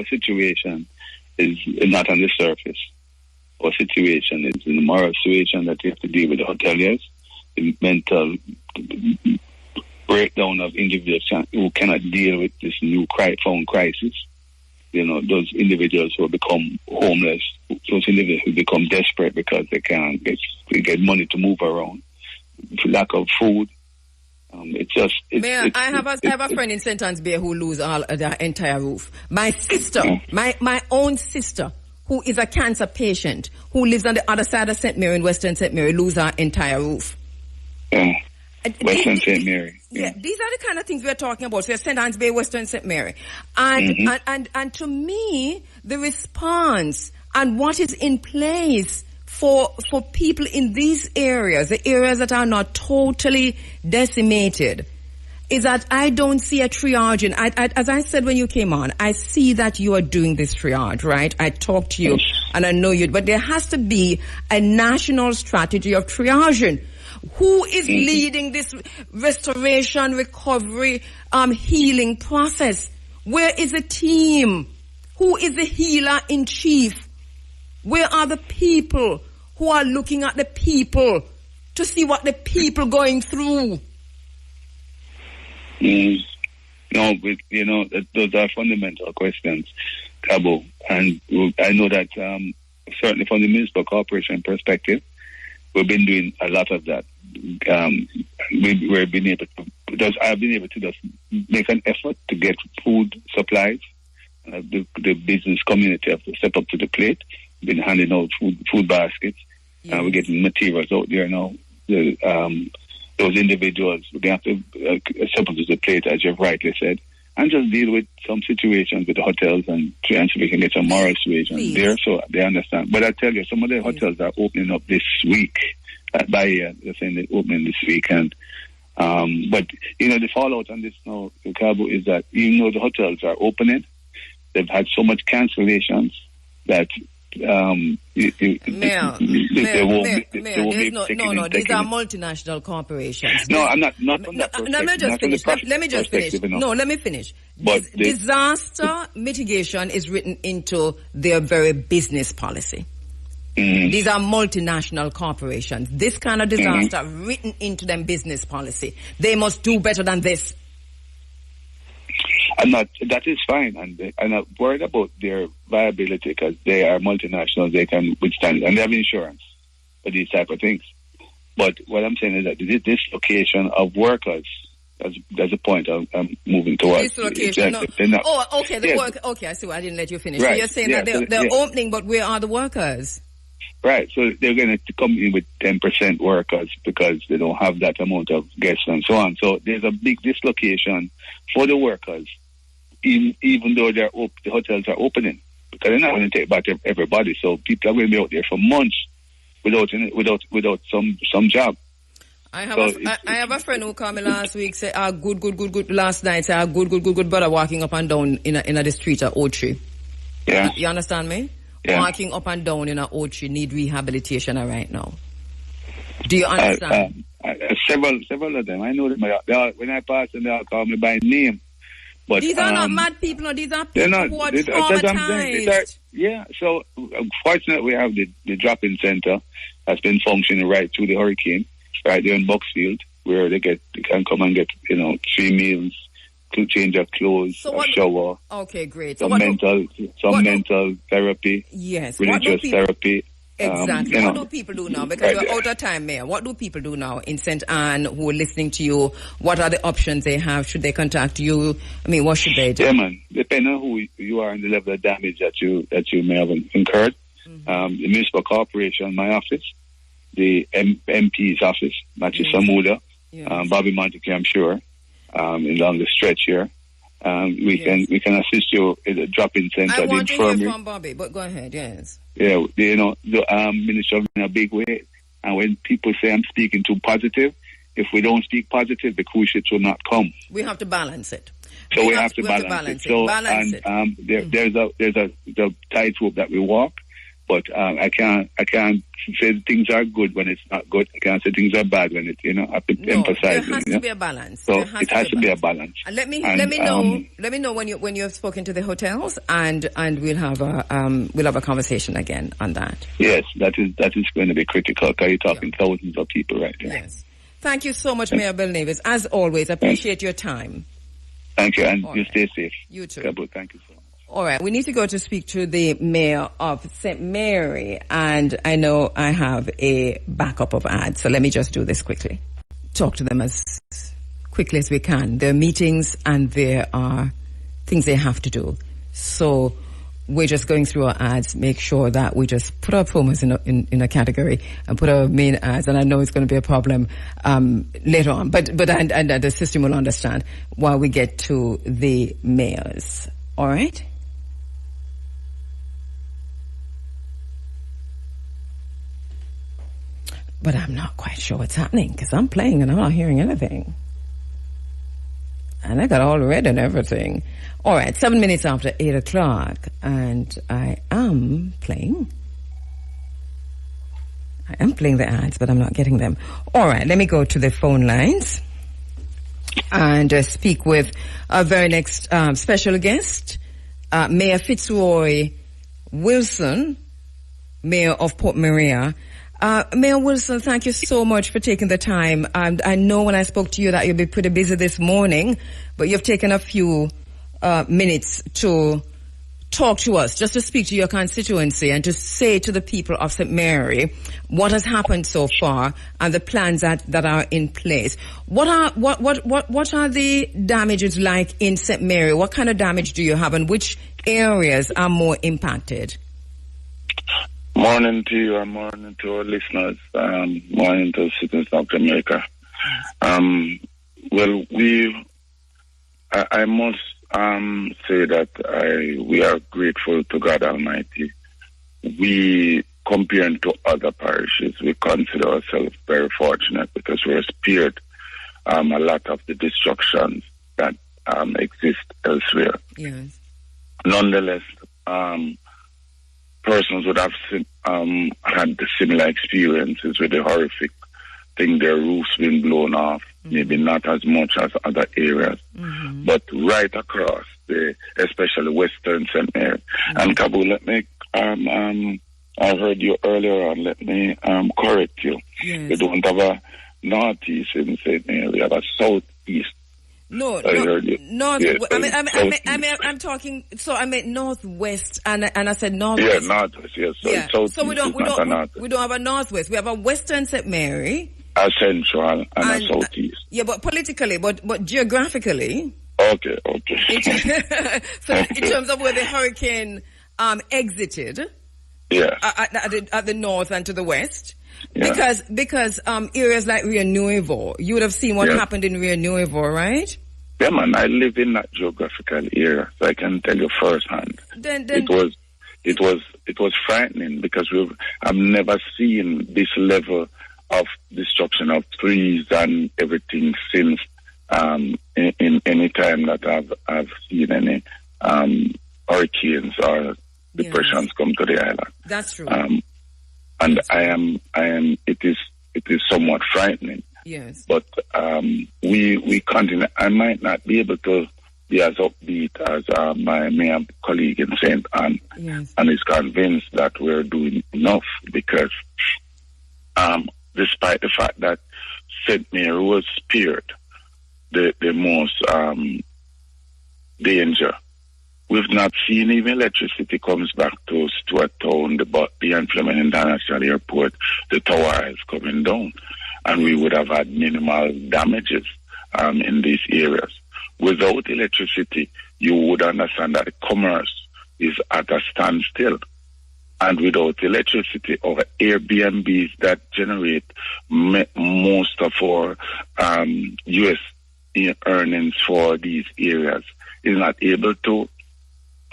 situation is not on the surface. Our situation is in the moral situation that we have to deal with the hoteliers, the mental breakdown of individuals who cannot deal with this new phone crisis. Those individuals who become homeless, those individuals who become desperate because they can't get money to move around, lack of food. I have a friend in St. Anne's Bay who lose their entire roof. My sister, my own sister, who is a cancer patient, who lives on the other side of St. Mary in Western St. Mary, lose her entire roof. Yeah. Western St. Mary. Yeah, these are the kind of things we're talking about. So St. Anne's Bay, Western St. Mary. And to me, the response and what is in place for people in these areas, the areas that are not totally decimated, is that I don't see a triaging. As I said when you came on, I see that you are doing this triage, right? I talked to you and I know you, but there has to be a national strategy of triaging. Who is leading this restoration, recovery, healing process? Where is the team? Who is the healer in chief? Where are the people who are looking at the people to see what the people going through? No, those are fundamental questions, Cabo. And I know that certainly from the municipal corporation perspective, we've been doing a lot of that. I've been able to just make an effort to get food supplies. The business community have to step up to the plate. We've been handing out food baskets. Yes. We're getting materials out there now. Those individuals, they have to step up to the plate, as you've rightly said, and just deal with some situations with the hotels and so we can get some moral situations there so they understand. But I tell you, some of the hotels are opening up this week. They're saying they're opening this weekend. But, the fallout on this now, Cabo, is that even though the hotels are opening, they've had so much cancellations that these are multinational corporations. No, I'm not from that perspective. Let me just finish. No, let me finish. But disaster mitigation is written into their very business policy. Mm-hmm. These are multinational corporations. This kind of disaster written into them business policy. They must do better than this. That is fine, and I'm not worried about their viability because they are multinationals. They can withstand it, and they have insurance for these type of things. But what I'm saying is that the dislocation of workers, that's the point I'm moving towards. Dislocation. Okay. Work. Okay, I see. I didn't let you finish. Right. So you're saying that they're opening, but where are the workers? Right. So they're going to come in with 10% workers because they don't have that amount of guests and so on. So there's a big dislocation for the workers, even though the hotels are opening, because they're not going to take back everybody. So people are going to be out there for months without some job. I have a friend who called me last week, say, good, last night, say, good, brother walking up and down in the street at Ochi. Yeah. You understand me? Yeah. Walking up and down in a Ochi need rehabilitation right now. Do you understand? Several of them. I know them. When I pass them, they'll call me by name. But these are not mad people. No, these are people who are traumatized. So fortunately, we have the drop-in center that's been functioning right through the hurricane, right there in Bucksfield, where they can come and get 3 meals, 2 change of clothes, a shower. Okay, great. Some mental therapy. Yes. Religious therapy. Exactly. What do people do now? Because we're out of time, Mayor. What do people do now in St. Anne who are listening to you? What are the options they have? Should they contact you? I mean, what should they do? Yeah, man. Depending on who you are and the level of damage that you may have incurred. Mm-hmm. The municipal corporation, my office, the MP's office, Matthew Samuda, Bobby Montague, I'm sure, along the stretch here. We can assist you in the drop-in center. I want to hear from Bobby, but go ahead, yes. Yeah, the minister in a big way. And when people say I'm speaking too positive, if we don't speak positive, the cruise ships will not come. We have to balance it. So we have to balance it. So there's a tightrope that we walk, but I can't say things are good when it's not good. I can't say things are bad when I have to emphasize. There has to be a balance. So it has to be a balance. And let me know when you have spoken to the hotels, and we'll have a conversation again on that. Yes, that is going to be critical because you're talking thousands of people right there. Yes. Thank you so much, Mayor Bill Navis. As always, appreciate your time. Thank you, and you stay safe. You too. Thank you so much. All right, we need to go to speak to the mayor of St. Mary, and I know I have a backup of ads, so let me just do this quickly. Talk to them as quickly as we can. There are meetings and there are things they have to do. So we're just going through our ads, make sure that we just put our promos in a category and put our main ads, and I know it's going to be a problem later on, but the system will understand while we get to the mayors. All right? But I'm not quite sure what's happening because I'm playing and I'm not hearing anything. And I got all red and everything. All right, 7 minutes after 8 o'clock, and I am playing the ads, but I'm not getting them. All right, let me go to the phone lines and speak with our very next special guest, Mayor Fitzroy Wilson, Mayor of Port Maria. Mayor Wilson, thank you so much for taking the time. I know when I spoke to you that you'll be pretty busy this morning, but you've taken a few minutes to talk to us, just to speak to your constituency and to say to the people of St. Mary what has happened so far and the plans that are in place. What are the damages like in St. Mary? What kind of damage do you have, and which areas are more impacted? Morning to you and morning to our listeners. Morning to citizens of Jamaica. Well, I must say that we are grateful to God Almighty. We, comparing to other parishes, we consider ourselves very fortunate because we're spared a lot of the destructions that exist elsewhere. Yes. Nonetheless, persons would have had the similar experiences with the horrific thing, their roofs being blown off, maybe not as much as other areas, but right across especially Western St. Mary. And Kabu, let me, I heard you earlier on, let me correct you. Yes. We don't have a northeast in St. Mary, we have a southeast. No, heard you. north. Yes, I'm talking. So I meant northwest, and I said northwest. Yeah, northwest. Yes. So, yeah. So we don't have a northwest. We have a Western St. Mary, a central, and a southeast. Yeah, but politically, but geographically. Okay. So in terms of where the hurricane exited, yeah, at the north and to the west. Yeah. Because areas like Rio Nuevo, you would have seen what happened in Rio Nuevo, right? Yeah, man, I live in that geographical area, so I can tell you firsthand. Then it was frightening because I've never seen this level of destruction of trees and everything since in any time that I've seen any hurricanes or depressions come to the island. That's true. And I am. It is somewhat frightening. Yes. But we continue. I might not be able to be as upbeat as my mayor colleague in St. Anne, and is convinced that we're doing enough because, despite the fact that St. Mary was spared the most danger. We've not seen even electricity comes back to Stuart Town, the Anne International Airport, the tower is coming down. And we would have had minimal damages in these areas. Without electricity, you would understand that commerce is at a standstill. And without electricity, our Airbnbs that generate most of our U.S. earnings for these areas is not able to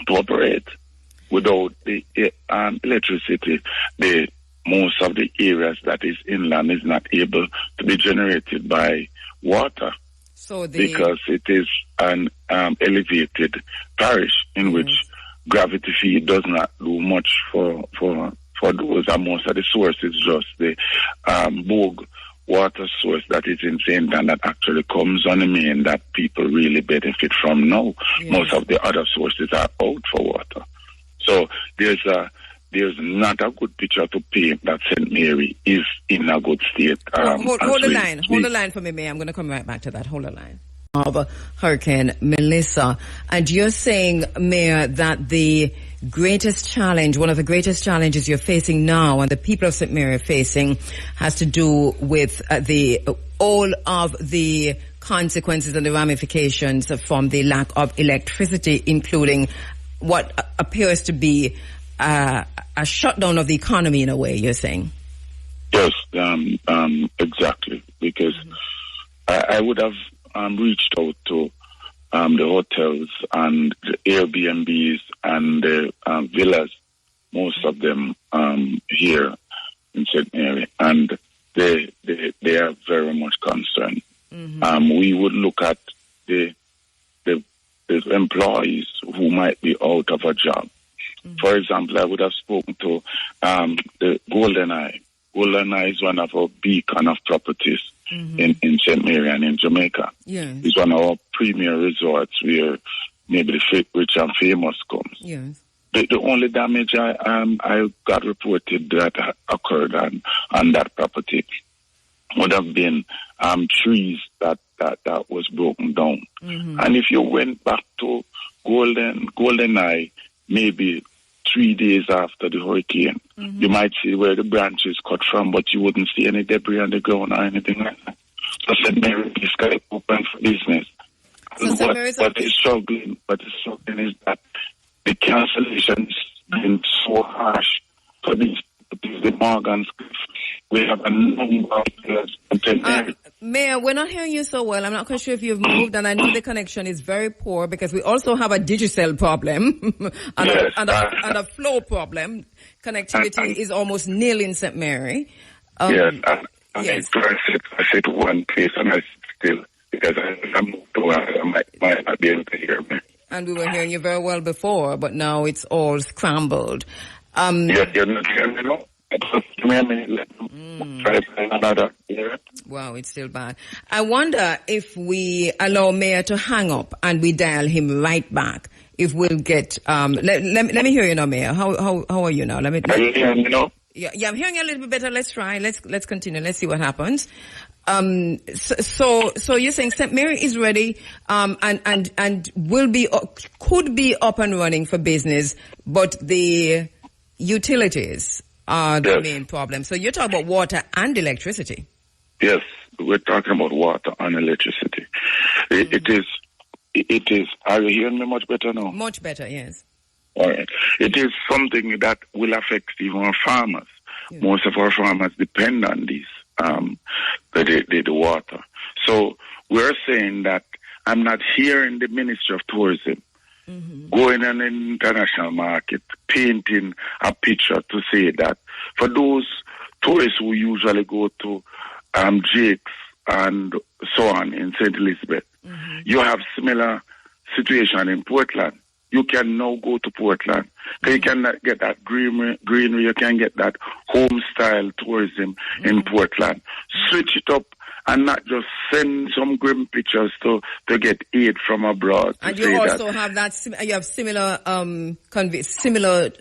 operate. Without the electricity, most of the areas that is inland is not able to be generated by water. Because it is an elevated parish in which gravity feed does not do much for those, and most of the source is just the bog water source that is in St. Anne that actually comes on the main that people really benefit from now. Yes. Most of the other sources are out for water. So there's not a good picture to paint that St. Mary is in a good state. Hold the line for me, Mayor. I'm going to come right back to that. Hold the line. Of Hurricane Melissa. And you're saying, Mayor, that the greatest challenge, one of the greatest challenges you're facing now and the people of St. Mary are facing has to do with all of the consequences and the ramifications from the lack of electricity, including what appears to be a shutdown of the economy in a way, you're saying? Yes, exactly. Because I would have reached out to the hotels and the Airbnbs and the villas, most of them here in St. Mary, and they are very much concerned. We would look at the employees who might be out of a job. For example, I would have spoken to the Golden Eye. Golden Eye is one of our beacon of properties in St. Mary and in Jamaica. Yes. It's one of our premier resorts where maybe the rich and famous comes. Yes. The only damage I got reported that occurred on that property would have been trees that was broken down. Mm-hmm. And if you went back to Golden Eye, maybe 3 days after the hurricane, mm-hmm. you might see where the branches cut from, but you wouldn't see any debris on the ground or anything like that. So St. Mary is kind of open for business. So what is struggling is that the cancellation has been so harsh for the Morgans. We have a number of players. Mayor, we're not hearing you so well. I'm not quite sure if you've moved, and I know the connection is very poor because we also have a Digicel problem and a flow problem. Connectivity is almost nil in St. Mary. Yes, yes. I sit one place and I still, because I moved to I might not be able to hear me. And we were hearing you very well before, but now it's all scrambled. You're not hearing me now? Give me a minute. Try another. Yeah. Wow, it's still bad. I wonder if we allow Mayor to hang up and we dial him right back. If we'll get let me hear you now, Mayor. How are you now? Are you hearing me now? Yeah, I'm hearing you a little bit better. Let's try. Let's continue. Let's see what happens. So you're saying St. Mary is ready, and could be up and running for business, but the utilities are the main problem. So you're talking about water and electricity. Yes, we're talking about water and electricity. Mm-hmm. It is. Are you hearing me much better now? Much better, yes. All right. It is something that will affect even our farmers. Yeah. Most of our farmers depend on these, the water. So we're saying that I'm not hearing the Ministry of Tourism going on an international market, painting a picture to say that for those tourists who usually go to Jake's and so on in St. Elizabeth, you have similar situation in Portland. You can now go to Portland. You cannot get that greenery, you can get that home-style tourism in Portland. Switch it up and not just send some grim pictures to get aid from abroad. And you also have you have similar similar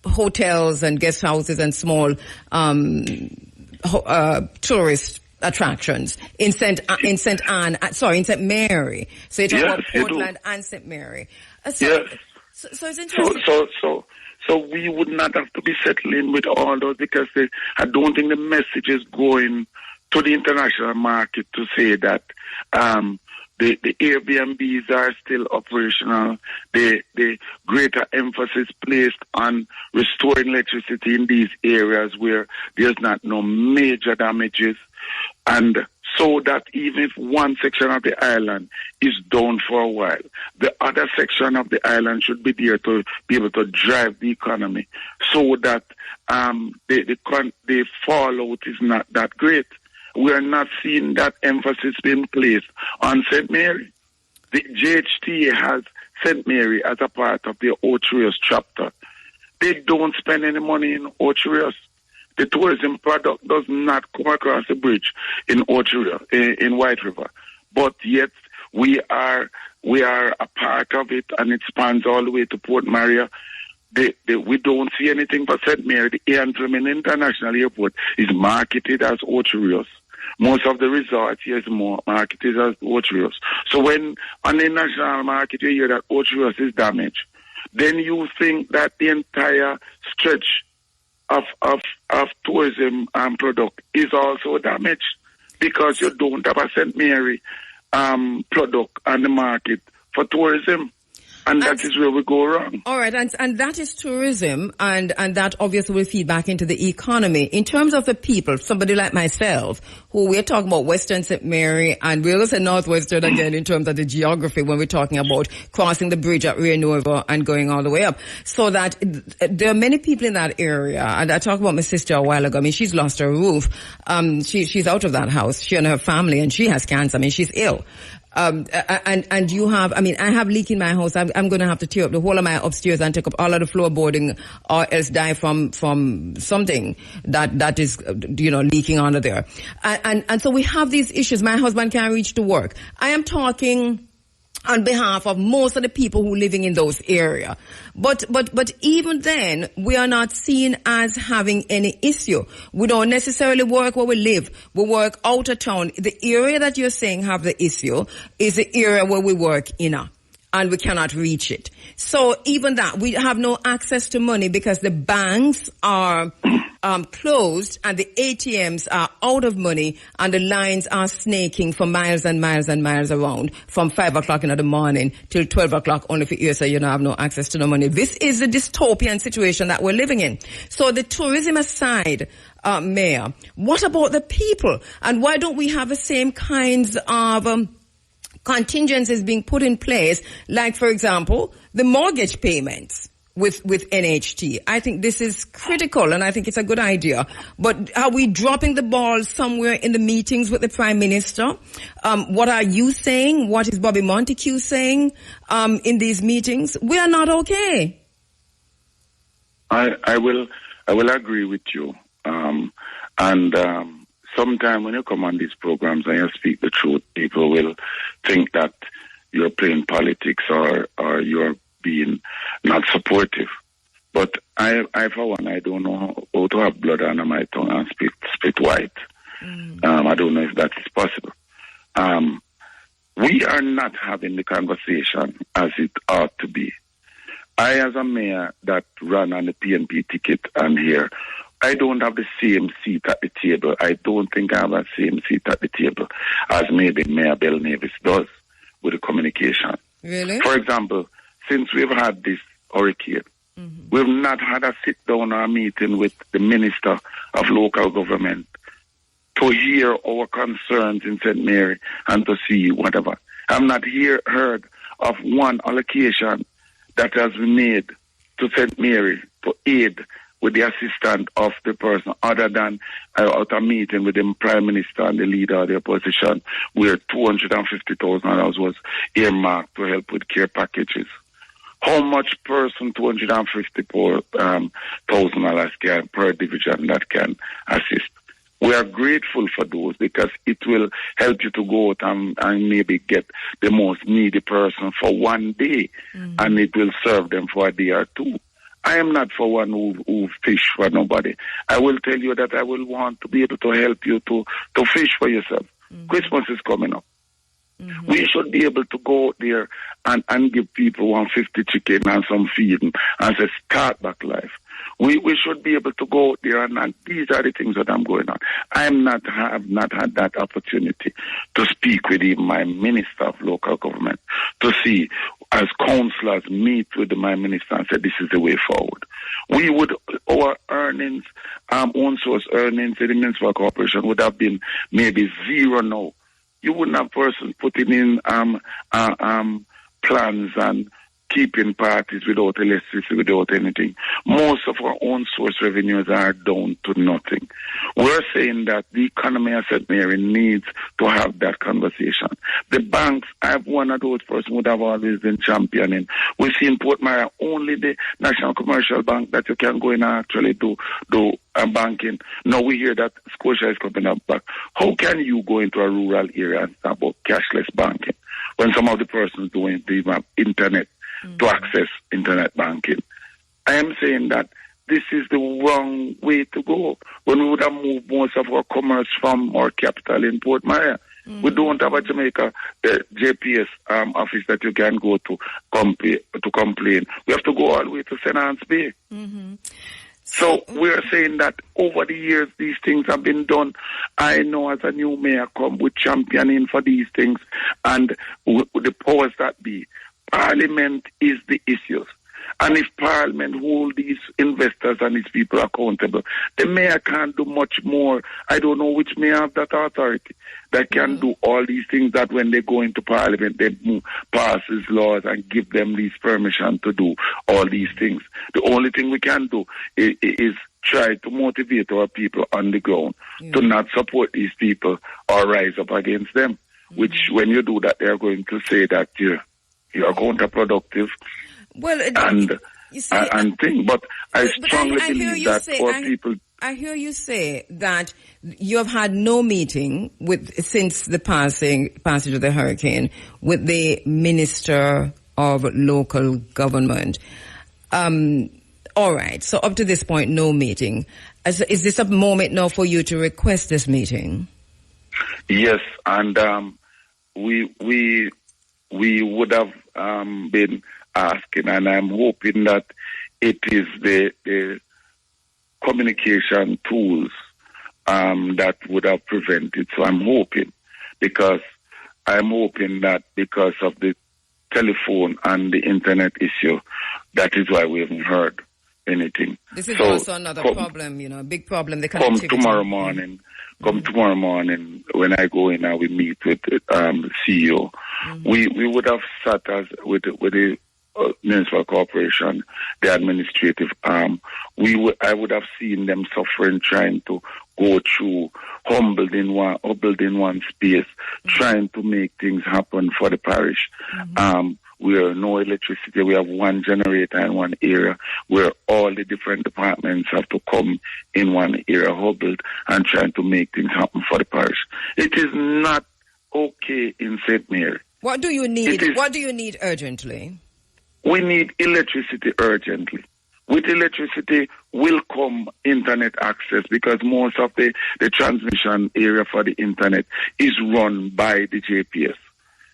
hotels and guest houses and small tourist attractions in St. Mary. So you're talking about Portland and St. Mary. So it's interesting. So we would not have to be settling with all those because I don't think the message is going to the international market to say that the Airbnbs are still operational. The greater emphasis placed on restoring electricity in these areas where there's no major damages. And so that even if one section of the island is down for a while, the other section of the island should be there to be able to drive the economy so that the fallout is not that great. We are not seeing that emphasis being placed on St. Mary. The JHTA has St. Mary as a part of their Ocho chapter. They don't spend any money in Ocho. The tourism product does not come across the bridge in Ocho, in White River. But yet we are a part of it, and it spans all the way to Port Maria. We don't see anything for St. Mary. The Antrim International Airport is marketed as Ocho. Most of the resorts here is more marketed as Ocho. So when on the national market you hear that Ocho is damaged, then you think that the entire stretch of tourism and product is also damaged because you don't have a St. Mary product on the market for tourism. And that is where we go wrong. All right, and that is tourism, and that obviously will feed back into the economy. In terms of the people, somebody like myself, who we're talking about Western St. Mary, and we'll say Northwestern again in terms of the geography when we're talking about crossing the bridge at Rio Nuevo and going all the way up. So that there are many people in that area, and I talked about my sister a while ago. I mean, she's lost her roof. She's out of that house. She and her family, and she has cancer. I mean, she's ill. And you have, I mean, I have leak in my house. I'm going to have to tear up the whole of my upstairs and take up all of the floorboarding or else die from something that is, leaking under there. And so we have these issues. My husband can't reach to work. I am talking on behalf of most of the people who are living in those areas. But even then, we are not seen as having any issue. We don't necessarily work where we live. We work out of town. The area that you're saying have the issue is the area where we work in, and we cannot reach it. So even that, we have no access to money because the banks are closed and the ATMs are out of money and the lines are snaking for miles and miles and miles around from 5 o'clock in the morning till 12 o'clock only for you, so you don't have no access to no money. This is the dystopian situation that we're living in. So the tourism aside, Mayor, what about the people? And why don't we have the same kinds of contingencies being put in place, like, for example, the mortgage payments with NHT? I think this is critical, and I think it's a good idea. But are we dropping the ball somewhere in the meetings with the Prime Minister? What are you saying? What is Bobby Montague saying in these meetings? We are not okay. I will agree with you. Sometime when you come on these programs and you speak the truth, people will think that you're playing politics or you're being not supportive. But I for one, I don't know how to have blood under my tongue and spit white. I don't know if that is possible. We are not having the conversation as it ought to be. I, as a mayor that ran on the PNP ticket and here, I don't have the same seat at the table. I don't think I have the same seat at the table as maybe Mayor Bell Nevis does with the communication. Really? For example, since we've had this hurricane, we've not had a sit-down or a meeting with the Minister of Local Government to hear our concerns in St. Mary and to see whatever. I've not heard of one allocation that has been made to St. Mary to aid with the assistance of the person, other than out a meeting with the Prime Minister and the leader of the opposition, where $250,000 was earmarked to help with care packages. How much person $250,000 can per division that can assist? We are grateful for those because it will help you to go out and maybe get the most needy person for one day, and it will serve them for a day or two. I am not for one who fish for nobody. I will tell you that I will want to be able to help you to fish for yourself. Christmas is coming up. We should be able to go out there and give people 150 chicken and some feeding and say, start back life. We should be able to go out there and these are the things that I'm going on. I have not had that opportunity to speak with even my Minister of Local Government to see as councillors meet with my minister and say this is the way forward. We would, our earnings, own source earnings in the municipal corporation would have been maybe zero now. You wouldn't have persons putting in plans and keeping parties without electricity, without anything. Most of our own source revenues are down to nothing. We're saying that the economy of St. Mary needs to have that conversation. The banks, I'm one of those persons who would have always been championing. We see in Port Mara only the National Commercial Bank that you can go in and actually do banking. Now we hear that Scotia is coming up back. How can you go into a rural area and start about cashless banking when some of the persons doing the internet to access internet banking? I am saying that this is the wrong way to go. When we would have moved most of our commerce from our capital in Port Mara, we don't have a Jamaica JPS office that you can go to complain. We have to go all the way to St. Anne's Bay. So we're saying that over the years these things have been done. I know as a new mayor come with championing for these things, and the powers that be. Parliament is the issues. And if Parliament hold these investors and these people accountable, the mayor can't do much more. I don't know which mayor have that authority that can do all these things that when they go into Parliament, they pass these laws and give them these permission to do all these things. The only thing we can do is try to motivate our people on the ground to not support these people or rise up against them, which when you do that, they're going to say that you are counterproductive. Well, and thing, but I strongly believe that for people I hear you say that you have had no meeting since the passage of the hurricane with the Minister of Local Government. All right. So up to this point, no meeting. Is this a moment now for you to request this meeting? Yes, and we would have been asking, and I'm hoping that it is the communication tools that would have prevented. So I'm hoping that because of the telephone and the internet issue, that is why we haven't heard anything. This is also another problem, a big problem. The connectivity. Come tomorrow morning when I go in and we meet with the CEO. Mm-hmm. We would have sat with the municipal corporation, the administrative arm. I would have seen them suffering, trying to go through, humbled in one space, trying to make things happen for the parish. Mm-hmm. We have no electricity. We have one generator in one area where all the different departments have to come in one area, huddled, and trying to make things happen for the parish. It is not okay in St. Mary. What do you need? What do you need urgently? We need electricity urgently. With electricity will come internet access, because most of the transmission area for the internet is run by the JPS.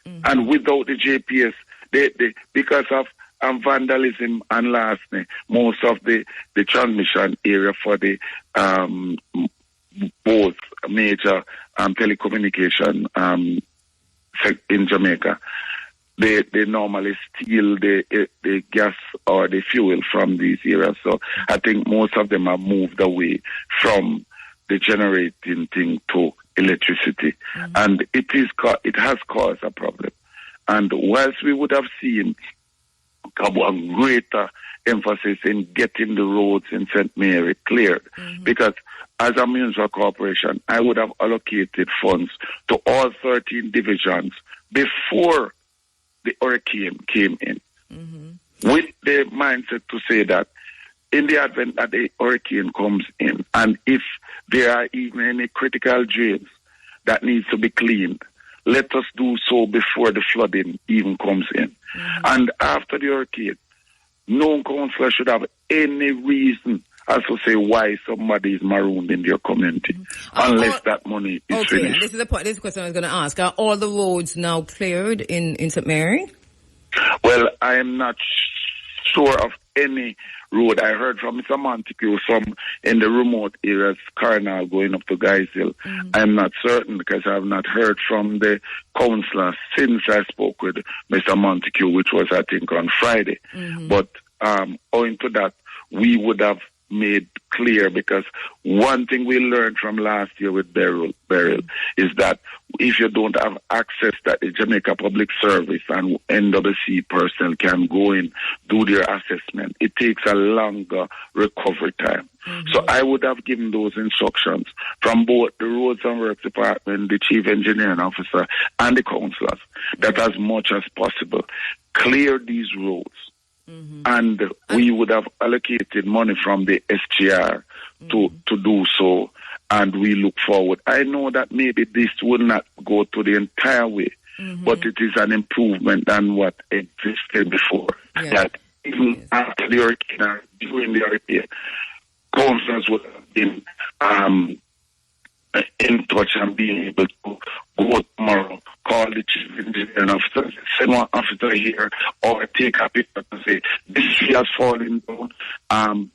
Mm-hmm. And without the JPS, because of vandalism and larceny, most of the transmission area for the both major telecommunication in Jamaica, they normally steal the gas or the fuel from these areas. So I think most of them have moved away from the generating thing to electricity. Mm-hmm. And it has caused a problem. And whilst we would have seen a greater emphasis in getting the roads in St. Mary cleared, mm-hmm. because as a municipal corporation, I would have allocated funds to all 13 divisions before the hurricane came in, mm-hmm. with the mindset to say that in the event that the hurricane comes in, and if there are even any critical drains that needs to be cleaned, let us do so before the flooding even comes in. Mm-hmm. And after the hurricane, no councillor should have any reason as to say why somebody is marooned in their community, unless that money is finished. Okay, this is the point. This is the question I was going to ask. Are all the roads now cleared in St. Mary? Well, I am not sure of any road. I heard from Mr. Montague some in the remote areas, Carnal going up to Guys Hill. Mm-hmm. I'm not certain, because I have not heard from the councillor since I spoke with Mr. Montague, which was, I think, on Friday. Mm-hmm. But owing to that, we would have made clear, because one thing we learned from last year with Beryl is that if you don't have access, that the Jamaica Public Service and NWC personnel can go in, do their assessment, it takes a longer recovery time. Mm-hmm. So I would have given those instructions from both the Roads and Works Department, the Chief Engineering Officer, and the councillors, that as much as possible, clear these roads. Mm-hmm. And we would have allocated money from the SGR to do so, and we look forward. I know that maybe this will not go to the entire way, mm-hmm. but it is an improvement than what existed before. Yeah. That even after the hurricane, or during the hurricane, councillors would have been in touch and being able to go tomorrow, call the chief engineering officer, send one officer here, or take a picture to say, this tree has fallen down.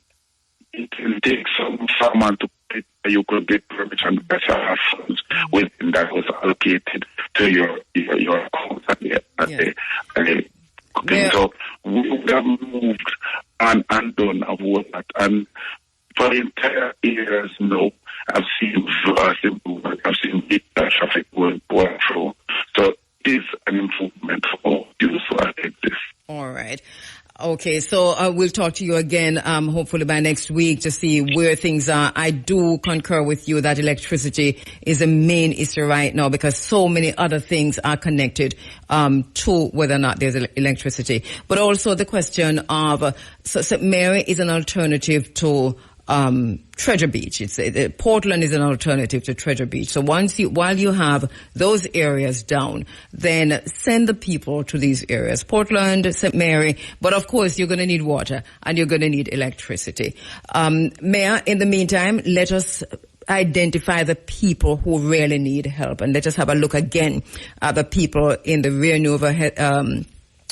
It will take someone to pay. You could get permission, better have funds within that was allocated to your account at the cooking. So we would have moved and done about that. And for the entire years now, I've seen vast improvement. I've seen big traffic going through. So it is an improvement for all you. So I think this. All right. Okay, so we'll talk to you again, hopefully by next week, to see where things are. I do concur with you that electricity is a main issue right now, because so many other things are connected to whether or not there's electricity. But also the question of, so St. Mary is an alternative to Treasure Beach. Portland is an alternative to Treasure Beach. So while you have those areas down, then send the people to these areas. Portland, St. Mary, but of course you're going to need water and you're going to need electricity. Mayor, in the meantime, let us identify the people who really need help, and let us have a look again at the people in the Rear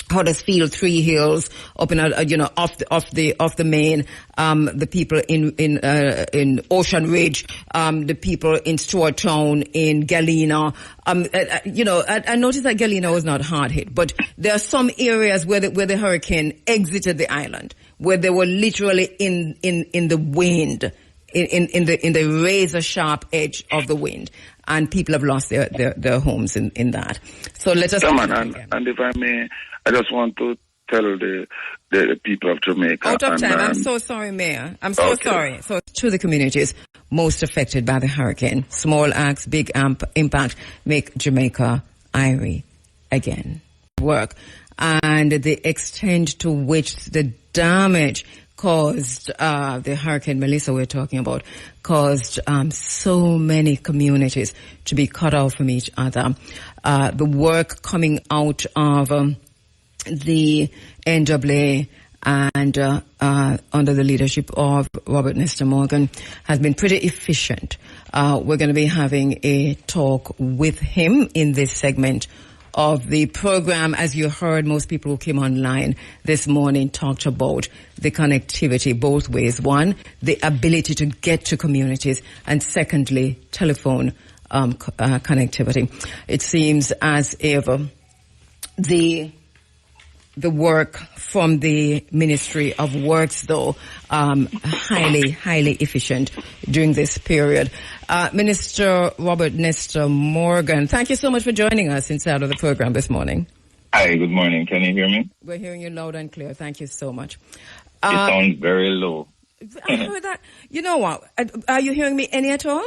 Huddersfield, Three Hills, up in off the main, the people in Ocean Ridge, the people in Stewarttown, in Galena. I noticed that Galena was not hard hit, but there are some areas where the hurricane exited the island, where they were literally in the wind, in the razor sharp edge of the wind, and people have lost their homes in that. So let us. And if I may, I just want to tell the people of Jamaica. Out of time. I'm so sorry, Mayor. I'm so sorry. So to the communities most affected by the hurricane, small acts, big impact, make Jamaica irie again. Work. And the extent to which the damage caused, the Hurricane Melissa we're talking about, caused so many communities to be cut off from each other. The work coming out of the NAA and under the leadership of Robert Nestor Morgan has been pretty efficient. We're going to be having a talk with him in this segment of the program. As you heard, most people who came online this morning talked about the connectivity both ways. One, the ability to get to communities, and secondly, telephone connectivity. It seems as if the work from the Ministry of Works, though, highly efficient during this period. Minister Robert Nestor Morgan, thank you so much for joining us inside of the program this morning. Hi, good morning. Can you hear me? We're hearing you loud and clear. Thank you so much. It sounds very low. I heard that. You know what? Are you hearing me any at all?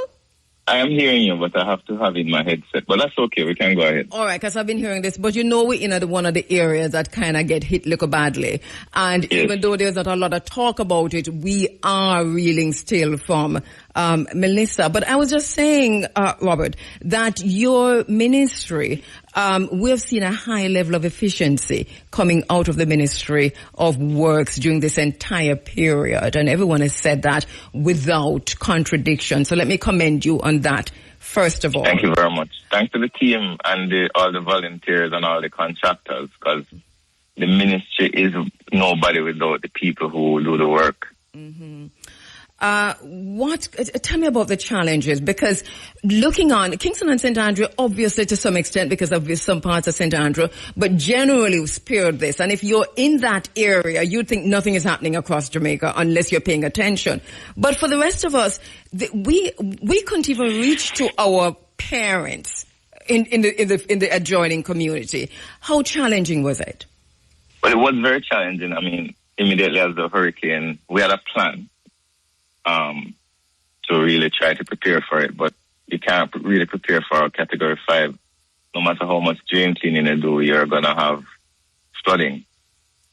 I am hearing you, but I have to have in my headset. But that's okay. We can go ahead. All right, because I've been hearing this. But we're in one of the areas that kind of get hit little badly. And yes, even though there's not a lot of talk about it, we are reeling still from Melissa. But I was just saying, Robert, that your ministry, we have seen a high level of efficiency coming out of the Ministry of Works during this entire period. And everyone has said that without contradiction. So let me commend you on that, first of all. Thank you very much. Thanks to the team and all the volunteers and all the contractors, because the ministry is nobody without the people who do the work. Mm-hmm. Tell me about the challenges, because looking on Kingston and St. Andrew, obviously to some extent because of some parts of St. Andrew, but generally spared this. And if you're in that area, you'd think nothing is happening across Jamaica unless you're paying attention. But for the rest of us, we couldn't even reach to our parents in the adjoining community. How challenging was it? Well, it was very challenging. I mean, immediately after the hurricane, we had a plan to really try to prepare for it, but you can't really prepare for a Category 5. No matter how much drain cleaning you do, you're going to have flooding.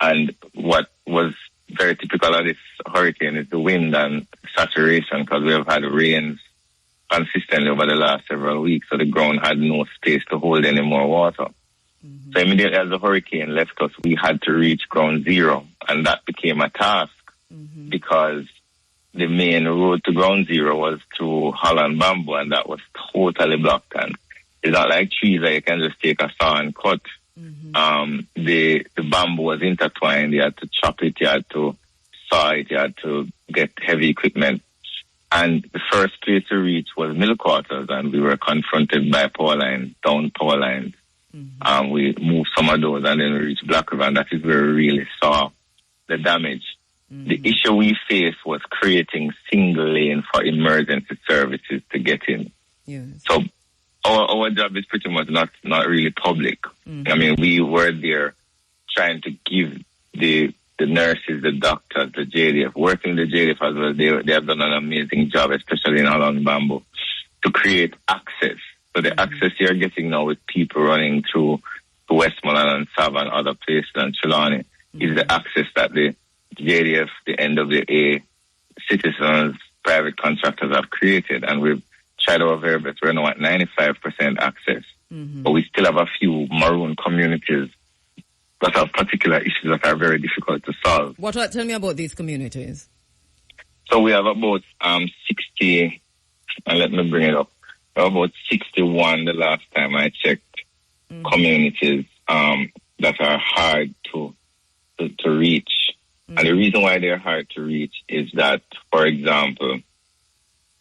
And what was very typical of this hurricane is the wind and saturation, because we have had rains consistently over the last several weeks, so the ground had no space to hold any more water. Mm-hmm. So immediately as the hurricane left us, we had to reach ground zero, and that became a task because the main road to ground zero was through Holland bamboo, and that was totally blocked. And it's not like trees that you can just take a saw and cut. The bamboo was intertwined. You had to chop it, you had to saw it, you had to get heavy equipment. And the first place to reach was mill quarters, and we were confronted by down power lines. We moved some of those, and then we reached Black River, and that is where we really saw the damage. The issue we faced was creating single lane for emergency services to get in. Yes. So our job is pretty much not really public. I mean, we were there trying to give the nurses, the doctors, the JDF, working the JDF as well. They have done an amazing job, especially in Holland bamboo, to create access. So the access you're getting now with people running through to Westmoreland and Sava and other places and Trelawney is the access that the JDF, the NAA, citizens, private contractors have created, and we've tried our very best. We're now at 95% access. But we still have a few maroon communities that have particular issues that are very difficult to solve. Tell me about these communities. So we have about 60, and let me bring it up, about 61 the last time I checked, communities that are hard to reach. And the reason why they're hard to reach is that, for example,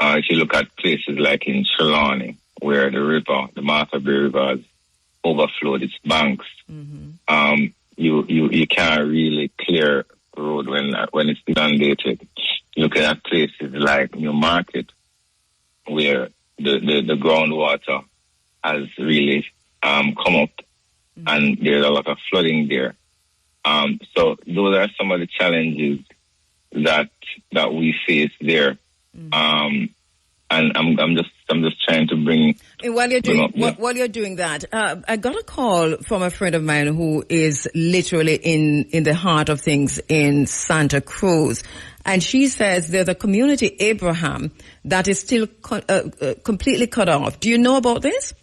if you look at places like in Trelawney, where the Mutabaruka River has overflowed its banks, you can't really clear the road when it's inundated. Looking at places like Newmarket, where the groundwater has really come up, and there's a lot of flooding there. So those are some of the challenges that we face there. And I'm just trying to bring. And while you're doing that, I got a call from a friend of mine who is literally in the heart of things in Santa Cruz, and she says there's a community, Abraham, that is still completely cut off. Do you know about this?